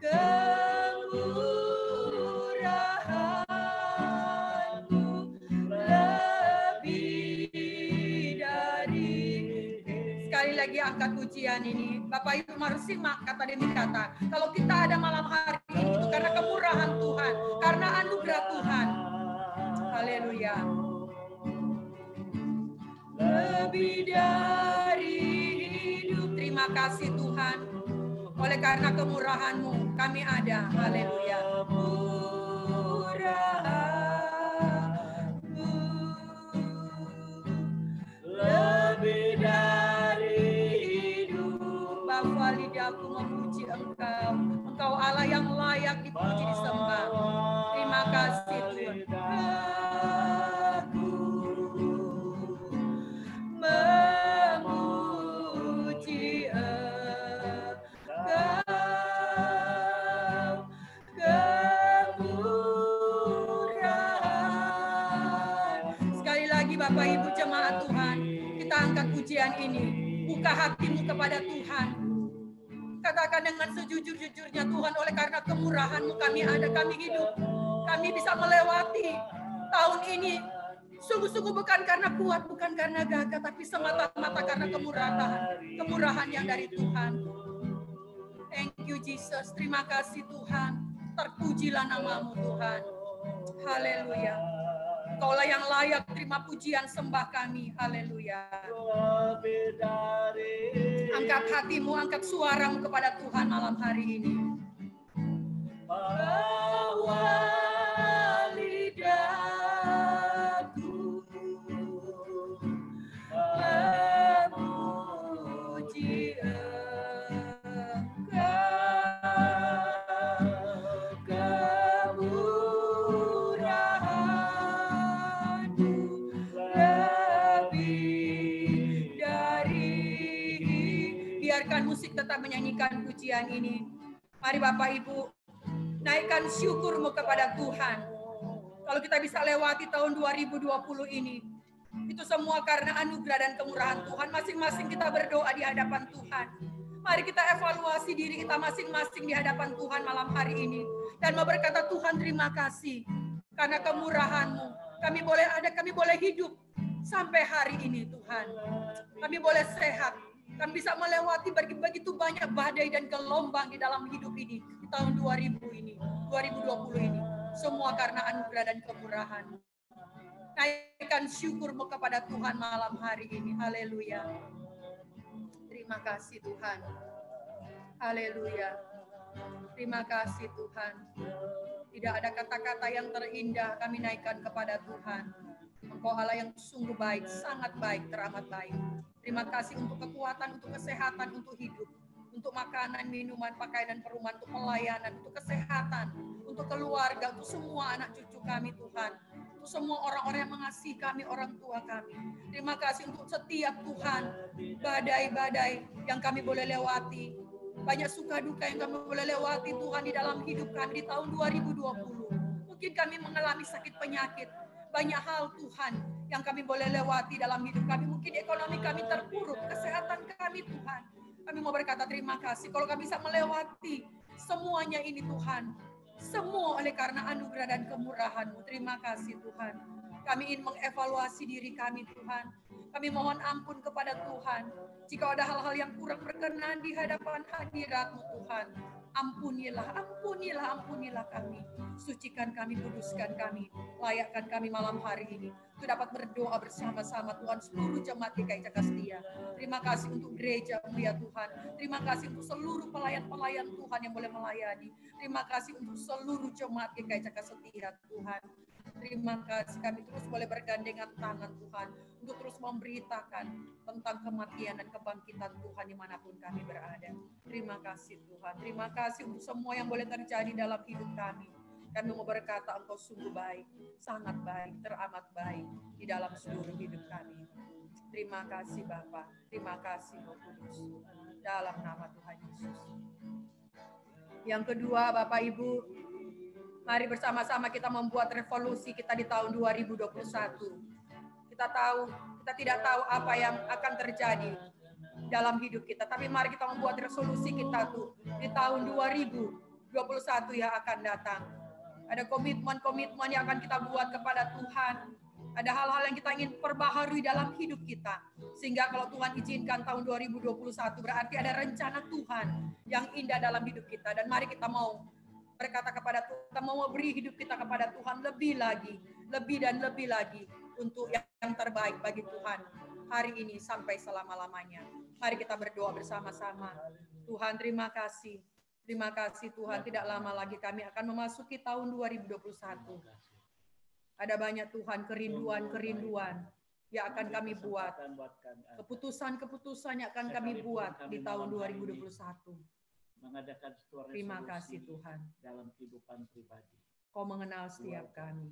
S2: kemurahan-Mu lebih dari. Sekali lagi angkat pujian ini. Bapak Ibu mari simak kata demi kata. Kalau kita ada malam hari ini itu karena kemurahan Tuhan, karena anugerah Tuhan. Haleluya. Lebih dari hidup. Terima kasih Tuhan. Oleh karena kemurahan-Mu kami ada. Haleluya. Kemurahan-Mu lebih dari lidahku memuji Engkau. Engkau Allah yang layak dipuji disembah. Terima kasih Tuhan. Aku memuji Engkau, kemurahan. Sekali lagi Bapak Ibu jemaat Tuhan, kita angkat pujian ini. Buka hatimu kepada Tuhan. Katakan dengan sejujur-jujurnya, Tuhan, oleh karena kemurahan-Mu kami ada, kami hidup. Kami bisa melewati tahun ini. Sungguh-sungguh bukan karena kuat, bukan karena gagah, tapi semata-mata karena kemurahan yang dari Tuhan. Thank you Jesus. Terima kasih Tuhan. Terpujilah nama-Mu Tuhan. Haleluya. Engkaulah yang layak terima pujian sembah kami. Haleluya. Angkat hatimu, angkat suaramu kepada Tuhan malam hari ini. Bawa lidahku memuji musik tetap menyanyikan pujian ini. Mari Bapak Ibu naikkan syukurmu kepada Tuhan. Kalau kita bisa lewati tahun 2020 ini, itu semua karena anugerah dan kemurahan Tuhan. Masing-masing kita berdoa di hadapan Tuhan. Mari kita evaluasi diri kita masing-masing di hadapan Tuhan malam hari ini. Dan mau berkata, Tuhan terima kasih. Karena kemurahan-Mu, kami boleh ada, kami boleh hidup sampai hari ini Tuhan. Kami boleh sehat. Kami bisa melewati begitu banyak badai dan gelombang di dalam hidup ini. Di tahun 2020 ini. Semua karena anugerah dan kemurahan. Naikkan syukur-Mu kepada Tuhan malam hari ini. Haleluya. Terima kasih Tuhan. Haleluya. Terima kasih Tuhan. Tidak ada kata-kata yang terindah kami naikkan kepada Tuhan. Engkau Allah yang sungguh baik, sangat baik, teramat baik. Terima kasih untuk kekuatan, untuk kesehatan, untuk hidup, untuk makanan, minuman, pakaian, dan perumahan, untuk pelayanan, untuk kesehatan, untuk keluarga, untuk semua anak cucu kami Tuhan. Untuk semua orang-orang yang mengasihi kami, orang tua kami. Terima kasih untuk setiap Tuhan, badai-badai yang kami boleh lewati. Banyak suka duka yang kami boleh lewati Tuhan di dalam hidup kami di tahun 2020. Mungkin kami mengalami sakit penyakit. Banyak hal Tuhan yang kami boleh lewati dalam hidup kami. Mungkin ekonomi kami terpuruk, kesehatan kami Tuhan. Kami mau berkata terima kasih kalau kami bisa melewati semuanya ini Tuhan. Semua oleh karena anugerah dan kemurahan-Mu. Terima kasih Tuhan. Kami ingin mengevaluasi diri kami Tuhan. Kami mohon ampun kepada Tuhan. Jika ada hal-hal yang kurang berkenan di hadapan hadirat-Mu Tuhan. Ampunilah, ampunilah, ampunilah kami. Sucikan kami, kuduskan kami. Layakkan kami malam hari ini. Untuk dapat berdoa bersama-sama Tuhan seluruh jemaat GKI Cakastia. Terima kasih untuk gereja-Mu ya Tuhan. Terima kasih untuk seluruh pelayan-pelayan Tuhan yang boleh melayani. Terima kasih untuk seluruh jemaat GKI Cakastia Tuhan. Terima kasih kami terus boleh bergandengan tangan Tuhan untuk terus memberitakan tentang kematian dan kebangkitan Tuhan dimanapun kami berada. Terima kasih Tuhan. Terima kasih untuk semua yang boleh terjadi dalam hidup kami. Kami mau berkata Engkau sungguh baik, sangat baik, teramat baik di dalam seluruh hidup kami. Terima kasih Bapa. Terima kasih Roh Kudus. Dalam nama Tuhan Yesus. Yang kedua Bapak Ibu, mari bersama-sama kita membuat revolusi kita di tahun 2021. Kita tidak tahu apa yang akan terjadi dalam hidup kita. Tapi mari kita membuat resolusi kita tuh di tahun 2021 yang akan datang. Ada komitmen-komitmen yang akan kita buat kepada Tuhan. Ada hal-hal yang kita ingin perbaharui dalam hidup kita. Sehingga kalau Tuhan izinkan tahun 2021 berarti ada rencana Tuhan yang indah dalam hidup kita. Dan mari kita mau berkata kepada Tuhan, kita mau beri hidup kita kepada Tuhan lebih lagi, lebih dan lebih lagi untuk yang terbaik bagi Tuhan hari ini sampai selama-lamanya. Mari kita berdoa bersama-sama. Tuhan terima kasih. Terima kasih Tuhan, tidak lama lagi kami akan memasuki tahun 2021. Ada banyak Tuhan kerinduan-kerinduan yang akan kami buat. Keputusan-keputusan yang akan kami buat di tahun 2021.
S3: Mengadakan sebuah
S2: terima kasih Tuhan
S3: dalam kehidupan pribadi.
S2: Kau mengenal setiap kami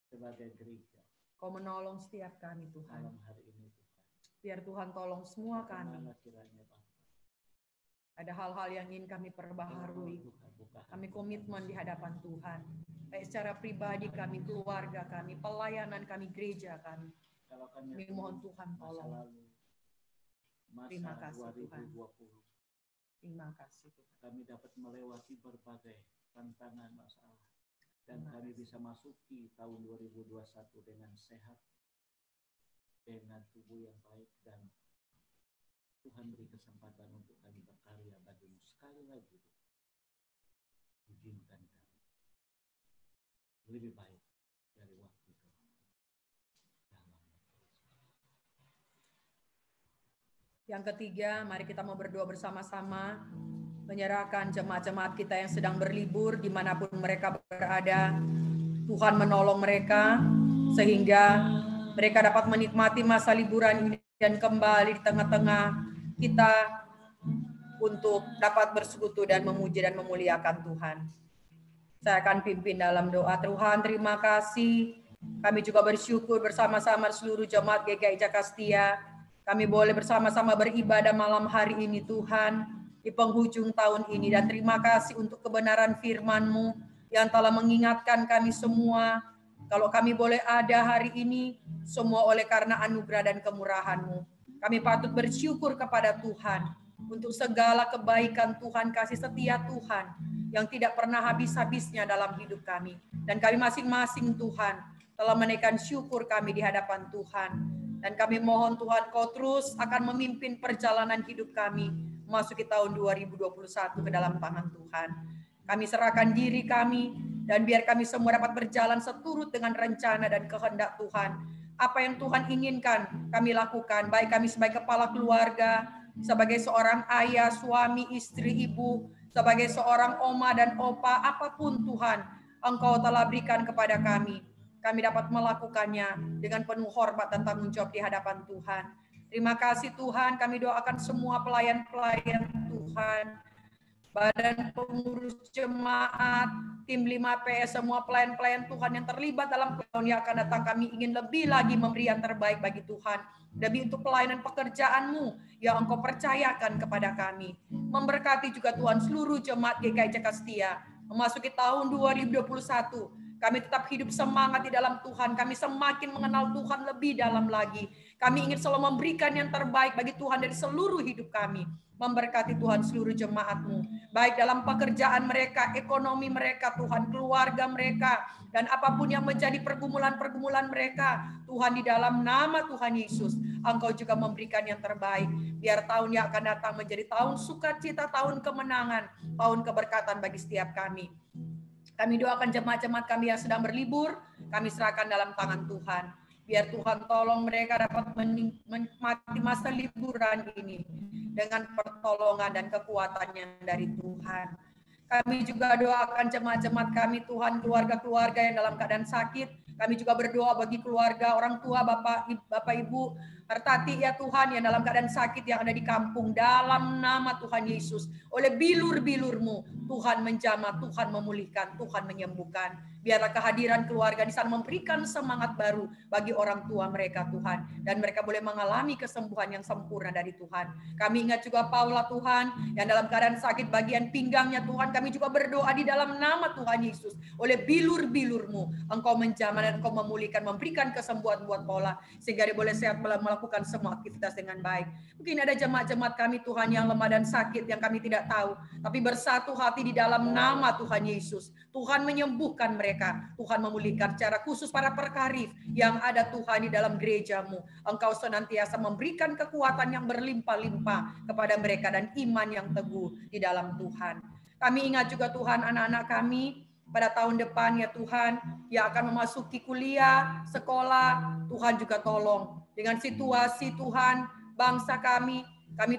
S3: sebagai gereja.
S2: Kau menolong setiap kami Tuhan.
S3: Malam hari ini Tuhan.
S2: Biar Tuhan tolong semua kami. Ada hal-hal yang ingin kami perbaharui. Kami komitmen di hadapan Tuhan. Baik secara pribadi kami, keluarga kami, pelayanan kami, gereja kami. Kami mohon Tuhan tolong. Terima kasih Tuhan. Terima kasih Tuhan.
S3: Kami dapat melewati berbagai tantangan masalah. Dan kami bisa masuki tahun 2021 dengan sehat. Dengan tubuh yang baik. Dan Tuhan beri kesempatan untuk kami berkarya bagimu sekali lagi. Izinkan kami. Lebih baik dari waktu itu.
S2: Yang ketiga, mari kita mau berdoa bersama-sama, menyerahkan jemaat-jemaat kita yang sedang berlibur dimanapun mereka berada. Tuhan menolong mereka sehingga mereka dapat menikmati masa liburan ini dan kembali di tengah-tengah kita untuk dapat bersekutu dan memuji dan memuliakan Tuhan. Saya akan pimpin dalam doa. Tuhan, terima kasih. Kami juga bersyukur bersama-sama seluruh jemaat GKI Cakastia. Kami boleh bersama-sama beribadah malam hari ini Tuhan, di penghujung tahun ini. Dan terima kasih untuk kebenaran firman-Mu yang telah mengingatkan kami semua, kalau kami boleh ada hari ini, semua oleh karena anugerah dan kemurahan-Mu. Kami patut bersyukur kepada Tuhan, untuk segala kebaikan Tuhan, kasih setia Tuhan, yang tidak pernah habis-habisnya dalam hidup kami. Dan kami masing-masing Tuhan, telah menaikkan syukur kami di hadapan Tuhan. Dan kami mohon Tuhan, Kau terus akan memimpin perjalanan hidup kami memasuki tahun 2021 ke dalam tangan Tuhan. Kami serahkan diri kami, dan biar kami semua dapat berjalan seturut dengan rencana dan kehendak Tuhan. Apa yang Tuhan inginkan kami lakukan, baik kami sebagai kepala keluarga, sebagai seorang ayah, suami, istri, ibu, sebagai seorang oma dan opa, apapun Tuhan Engkau telah berikan kepada kami. Kami dapat melakukannya dengan penuh hormat dan tanggung jawab di hadapan Tuhan. Terima kasih Tuhan, kami doakan semua pelayan-pelayan Tuhan, badan pengurus jemaat, tim 5PS, semua pelayan-pelayan Tuhan yang terlibat dalam tahun yang akan datang. Kami ingin lebih lagi memberi yang terbaik bagi Tuhan. Lebih untuk pelayanan pekerjaan-Mu yang Engkau percayakan kepada kami. Memberkati juga Tuhan seluruh jemaat GKI Jakarta Setia. Memasuki tahun 2021, kami tetap hidup semangat di dalam Tuhan. Kami semakin mengenal Tuhan lebih dalam lagi. Kami ingin selalu memberikan yang terbaik bagi Tuhan dari seluruh hidup kami. Memberkati Tuhan seluruh jemaat-Mu, baik dalam pekerjaan mereka, ekonomi mereka, Tuhan, keluarga mereka, dan apapun yang menjadi pergumulan-pergumulan mereka, Tuhan, di dalam nama Tuhan Yesus, Engkau juga memberikan yang terbaik. Biar tahun yang akan datang menjadi tahun sukacita, tahun kemenangan, tahun keberkatan bagi setiap kami. Kami doakan jemaat-jemaat kami yang sedang berlibur, kami serahkan dalam tangan Tuhan. Biar Tuhan tolong mereka dapat menikmati masa liburan ini dengan pertolongan dan kekuatannya dari Tuhan. Kami juga doakan jemaat-jemaat kami, Tuhan, keluarga-keluarga yang dalam keadaan sakit. Kami juga berdoa bagi keluarga, orang tua, Bapak, Ibu, Hartati ya Tuhan, yang dalam keadaan sakit yang ada di kampung. Dalam nama Tuhan Yesus, oleh bilur-bilur-Mu, Tuhan menjamah, Tuhan memulihkan, Tuhan menyembuhkan. Biarlah kehadiran keluarga di sana memberikan semangat baru bagi orang tua mereka, Tuhan. Dan mereka boleh mengalami kesembuhan yang sempurna dari Tuhan. Kami ingat juga Paula, Tuhan, yang dalam keadaan sakit bagian pinggangnya, Tuhan. Kami juga berdoa di dalam nama Tuhan Yesus. Oleh bilur-bilur-Mu, Engkau menjamah dan Engkau memulihkan, memberikan kesembuhan buat Paula. Sehingga dia boleh sehat melakukan semua aktivitas dengan baik. Mungkin ada jemaat-jemaat kami, Tuhan, yang lemah dan sakit, yang kami tidak tahu. Tapi bersatu hati di dalam nama Tuhan Yesus. Tuhan menyembuhkan mereka. Tuhan memulihkan secara khusus para perkarif yang ada, Tuhan, di dalam gereja-Mu. Engkau senantiasa memberikan kekuatan yang berlimpah-limpah kepada mereka dan iman yang teguh di dalam Tuhan. Kami ingat juga, Tuhan, anak-anak kami pada tahun depan ya Tuhan, yang akan memasuki kuliah, sekolah, Tuhan juga tolong. Dengan situasi Tuhan, bangsa kami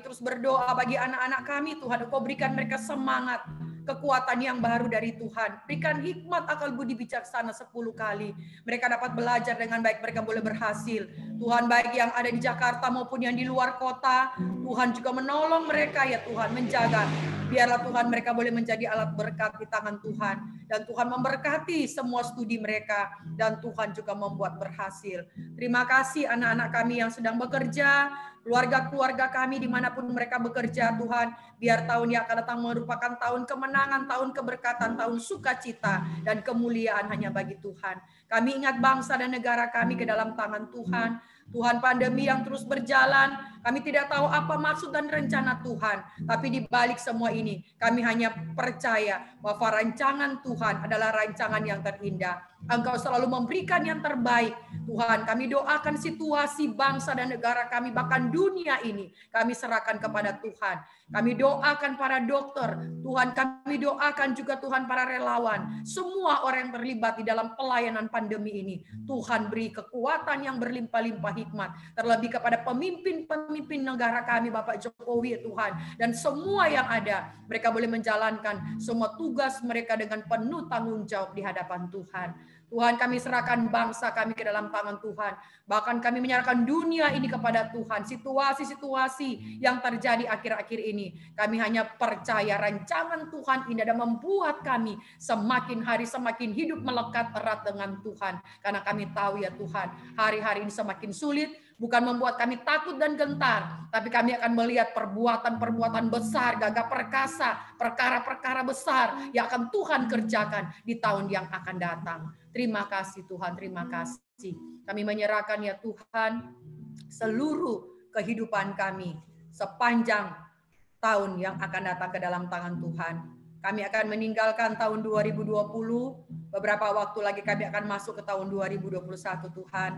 S2: terus berdoa bagi anak-anak kami, Tuhan, Engkau berikan mereka semangat, kekuatan yang baru dari Tuhan. Berikan hikmat, akal budi bijaksana 10 kali. Mereka dapat belajar dengan baik, mereka boleh berhasil. Tuhan, baik yang ada di Jakarta maupun yang di luar kota, Tuhan juga menolong mereka ya Tuhan, menjaga. Biarlah Tuhan mereka boleh menjadi alat berkat di tangan Tuhan. Dan Tuhan memberkati semua studi mereka. Dan Tuhan juga membuat berhasil. Terima kasih anak-anak kami yang sedang bekerja, keluarga-keluarga kami dimanapun mereka bekerja, Tuhan. Biar tahun yang akan datang merupakan tahun kemenangan, tahun keberkatan, tahun sukacita, dan kemuliaan hanya bagi Tuhan. Kami ingat bangsa dan negara kami ke dalam tangan Tuhan. Tuhan, pandemi yang terus berjalan, kami tidak tahu apa maksud dan rencana Tuhan. Tapi di balik semua ini, kami hanya percaya bahwa rancangan Tuhan adalah rancangan yang terindah. Engkau selalu memberikan yang terbaik. Tuhan, kami doakan situasi bangsa dan negara kami, bahkan dunia ini, kami serahkan kepada Tuhan. Kami doakan para dokter, Tuhan, kami doakan juga Tuhan para relawan, semua orang yang terlibat di dalam pelayanan pandemi ini. Tuhan beri kekuatan yang berlimpah-limpah hikmat, terlebih kepada pemimpin-pemimpin negara kami, Bapak Jokowi, Tuhan, dan semua yang ada, mereka boleh menjalankan semua tugas mereka dengan penuh tanggung jawab di hadapan Tuhan. Tuhan, kami serahkan bangsa kami ke dalam tangan Tuhan. Bahkan kami menyerahkan dunia ini kepada Tuhan. Situasi-situasi yang terjadi akhir-akhir ini, kami hanya percaya rancangan Tuhan ini dan membuat kami semakin hari semakin hidup melekat erat dengan Tuhan. Karena kami tahu ya Tuhan, hari-hari ini semakin sulit, bukan membuat kami takut dan gentar, tapi kami akan melihat perbuatan-perbuatan besar, gagah perkasa, perkara-perkara besar yang akan Tuhan kerjakan di tahun yang akan datang. Terima kasih Tuhan, terima kasih. Kami menyerahkan ya Tuhan seluruh kehidupan kami sepanjang tahun yang akan datang ke dalam tangan Tuhan. Kami akan meninggalkan tahun 2020, beberapa waktu lagi kami akan masuk ke tahun 2021 Tuhan.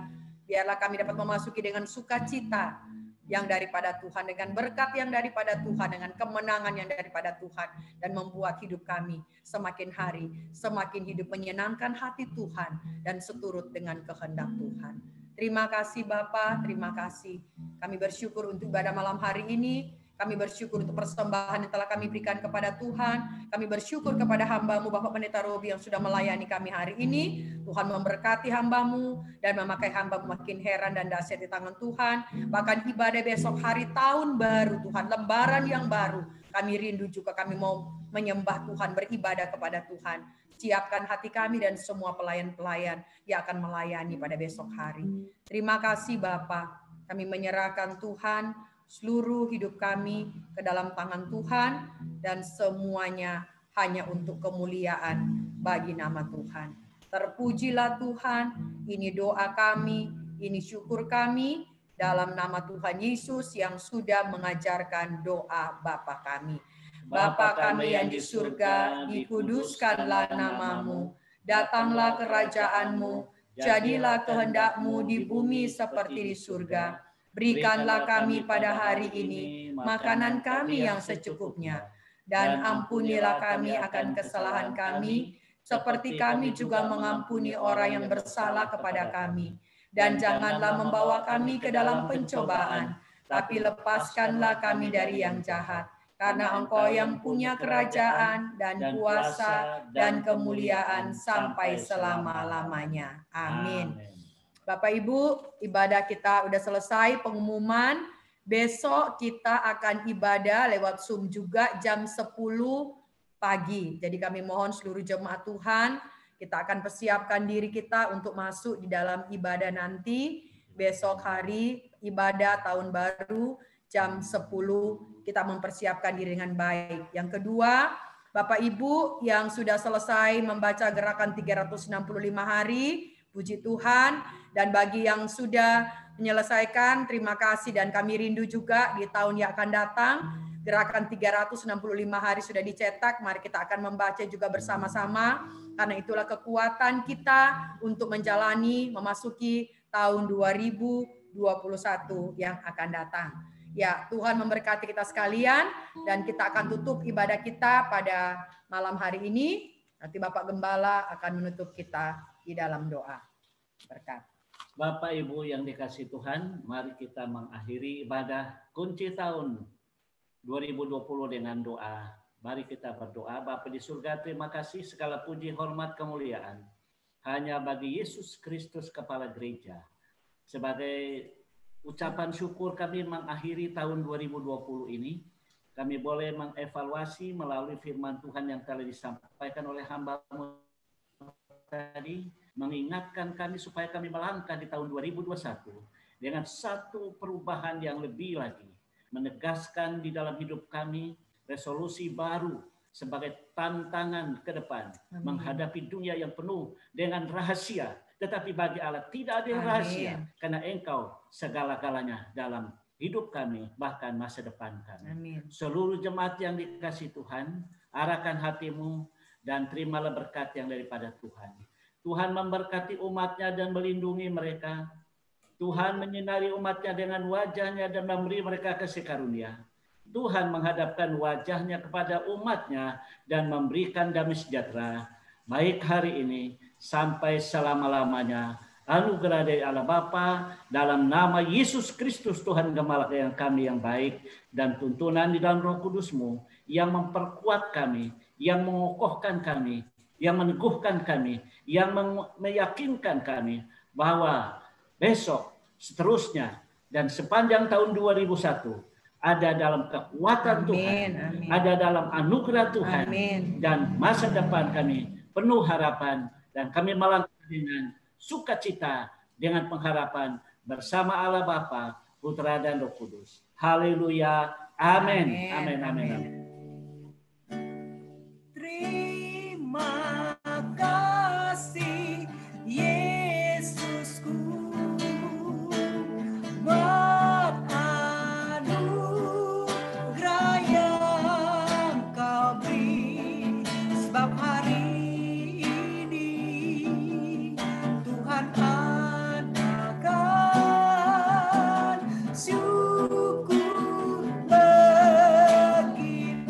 S2: Biarlah kami dapat memasuki dengan sukacita yang daripada Tuhan, dengan berkat yang daripada Tuhan, dengan kemenangan yang daripada Tuhan, dan membuat hidup kami semakin hari, semakin hidup menyenangkan hati Tuhan, dan seturut dengan kehendak Tuhan. Terima kasih Bapa, terima kasih. Kami bersyukur untuk ibadah malam hari ini. Kami bersyukur untuk persembahan yang telah kami berikan kepada Tuhan. Kami bersyukur kepada hamba-Mu Bapak Pendeta Robi yang sudah melayani kami hari ini. Tuhan memberkati hamba-Mu dan memakai hamba-Mu makin heran dan dahsyat di tangan Tuhan. Bahkan ibadah besok hari tahun baru Tuhan, lembaran yang baru. Kami rindu juga, kami mau menyembah Tuhan, beribadah kepada Tuhan. Siapkan hati kami dan semua pelayan-pelayan yang akan melayani pada besok hari. Terima kasih Bapa. Kami menyerahkan Tuhan seluruh hidup kami ke dalam tangan Tuhan, dan semuanya hanya untuk kemuliaan bagi nama Tuhan. Terpujilah Tuhan, ini doa kami, ini syukur kami, dalam nama Tuhan Yesus yang sudah mengajarkan doa Bapa kami. Bapa kami yang di surga, dikuduskanlah namamu, datanglah kerajaan-Mu, jadilah kehendak-Mu di bumi seperti di surga. Berikanlah kami pada hari ini makanan kami yang secukupnya, dan ampunilah kami akan kesalahan kami, seperti kami juga mengampuni orang yang bersalah kepada kami. Dan janganlah membawa kami ke dalam pencobaan, tapi lepaskanlah kami dari yang jahat. Karena Engkau yang punya kerajaan dan kuasa dan kemuliaan sampai selama-lamanya. Amin. Bapak Ibu, ibadah kita udah selesai, pengumuman. Besok kita akan ibadah lewat Zoom juga jam 10 pagi. Jadi kami mohon seluruh jemaat Tuhan, kita akan persiapkan diri kita untuk masuk di dalam ibadah nanti. Besok hari ibadah tahun baru jam 10 kita mempersiapkan diri dengan baik. Yang kedua, Bapak Ibu yang sudah selesai membaca gerakan 365 hari, puji Tuhan. Dan bagi yang sudah menyelesaikan, terima kasih, dan kami rindu juga di tahun yang akan datang. Gerakan 365 hari sudah dicetak, mari kita akan membaca juga bersama-sama, karena itulah kekuatan kita untuk menjalani, memasuki tahun 2021 yang akan datang. Ya, Tuhan memberkati kita sekalian, dan kita akan tutup ibadah kita pada malam hari ini. Nanti Bapak Gembala akan menutup kita di dalam doa. Berkat.
S3: Bapak Ibu yang dikasihi Tuhan, mari kita mengakhiri ibadah kunci tahun 2020 dengan doa. Mari kita berdoa. Bapa di surga, terima kasih, segala puji, hormat, kemuliaan hanya bagi Yesus Kristus, Kepala Gereja. Sebagai ucapan syukur kami mengakhiri tahun 2020 ini, kami boleh mengevaluasi melalui firman Tuhan yang telah disampaikan oleh hamba-Mu tadi, mengingatkan kami supaya kami melangkah di tahun 2021 dengan satu perubahan yang lebih lagi, menegaskan di dalam hidup kami resolusi baru sebagai tantangan ke depan. Amin. Menghadapi dunia yang penuh dengan rahasia, tetapi bagi Allah tidak ada yang rahasia. Amin. Karena Engkau segala-galanya dalam hidup kami, bahkan masa depan kami. Amin. Seluruh jemaat yang dikasihi Tuhan, arahkan hatimu dan terimalah berkat yang daripada Tuhan. Tuhan memberkati umatnya dan melindungi mereka. Tuhan menyinari umatnya dengan wajahnya dan memberi mereka kasih karunia. Tuhan menghadapkan wajahnya kepada umatnya dan memberikan damai sejahtera, baik hari ini sampai selama-lamanya. Anugerah dari Allah Bapa, dalam nama Yesus Kristus Tuhan Gembala yang kami yang baik, dan tuntunan di dalam Roh Kudus-Mu yang memperkuat kami, yang mengokohkan kami, yang meneguhkan kami, yang meyakinkan kami bahwa besok, seterusnya, dan sepanjang tahun 2001 ada dalam kekuatan Tuhan, amin. Ada dalam anugerah Tuhan, amin. Dan masa depan kami penuh harapan, dan kami melangkah dengan sukacita, dengan pengharapan bersama Allah Bapa, Putra dan Roh Kudus. Haleluya. Amin. Amin. Amin. Amin.
S1: Terima kasih Yesusku buat anugerah yang Kau beri, sebab hari ini Tuhan adakan syukur bagi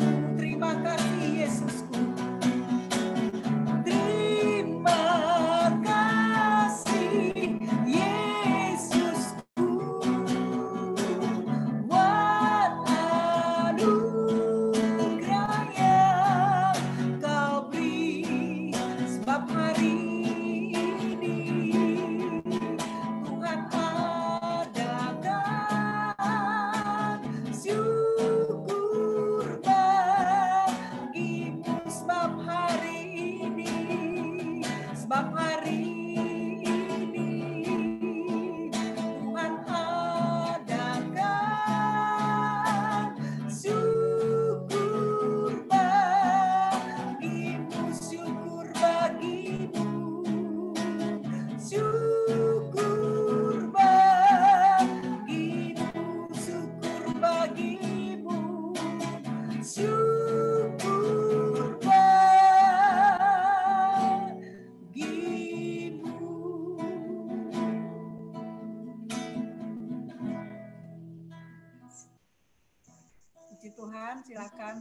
S1: Puji Tuhan, silakan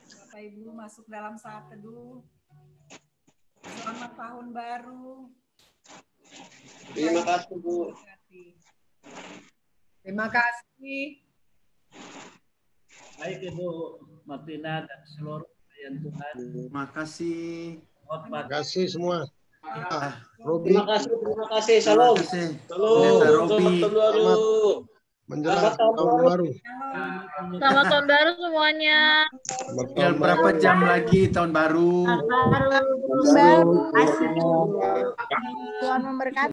S1: Bapak Ibu masuk dalam saat teduh. Selamat tahun baru.
S6: Terima kasih, Bu.
S2: Terima kasih.
S3: Baik Ibu Martina dan seluruh pelayan Tuhan.
S7: Terima kasih.
S3: Terima
S8: kasih semua. Robi.
S6: Terima kasih. Salam.
S7: Pendeta Robi.
S8: Menjelang tahun baru.
S4: Selamat tahun baru semuanya.
S7: Tinggal berapa jam lagi tahun baru?
S9: Tuhan memberkati.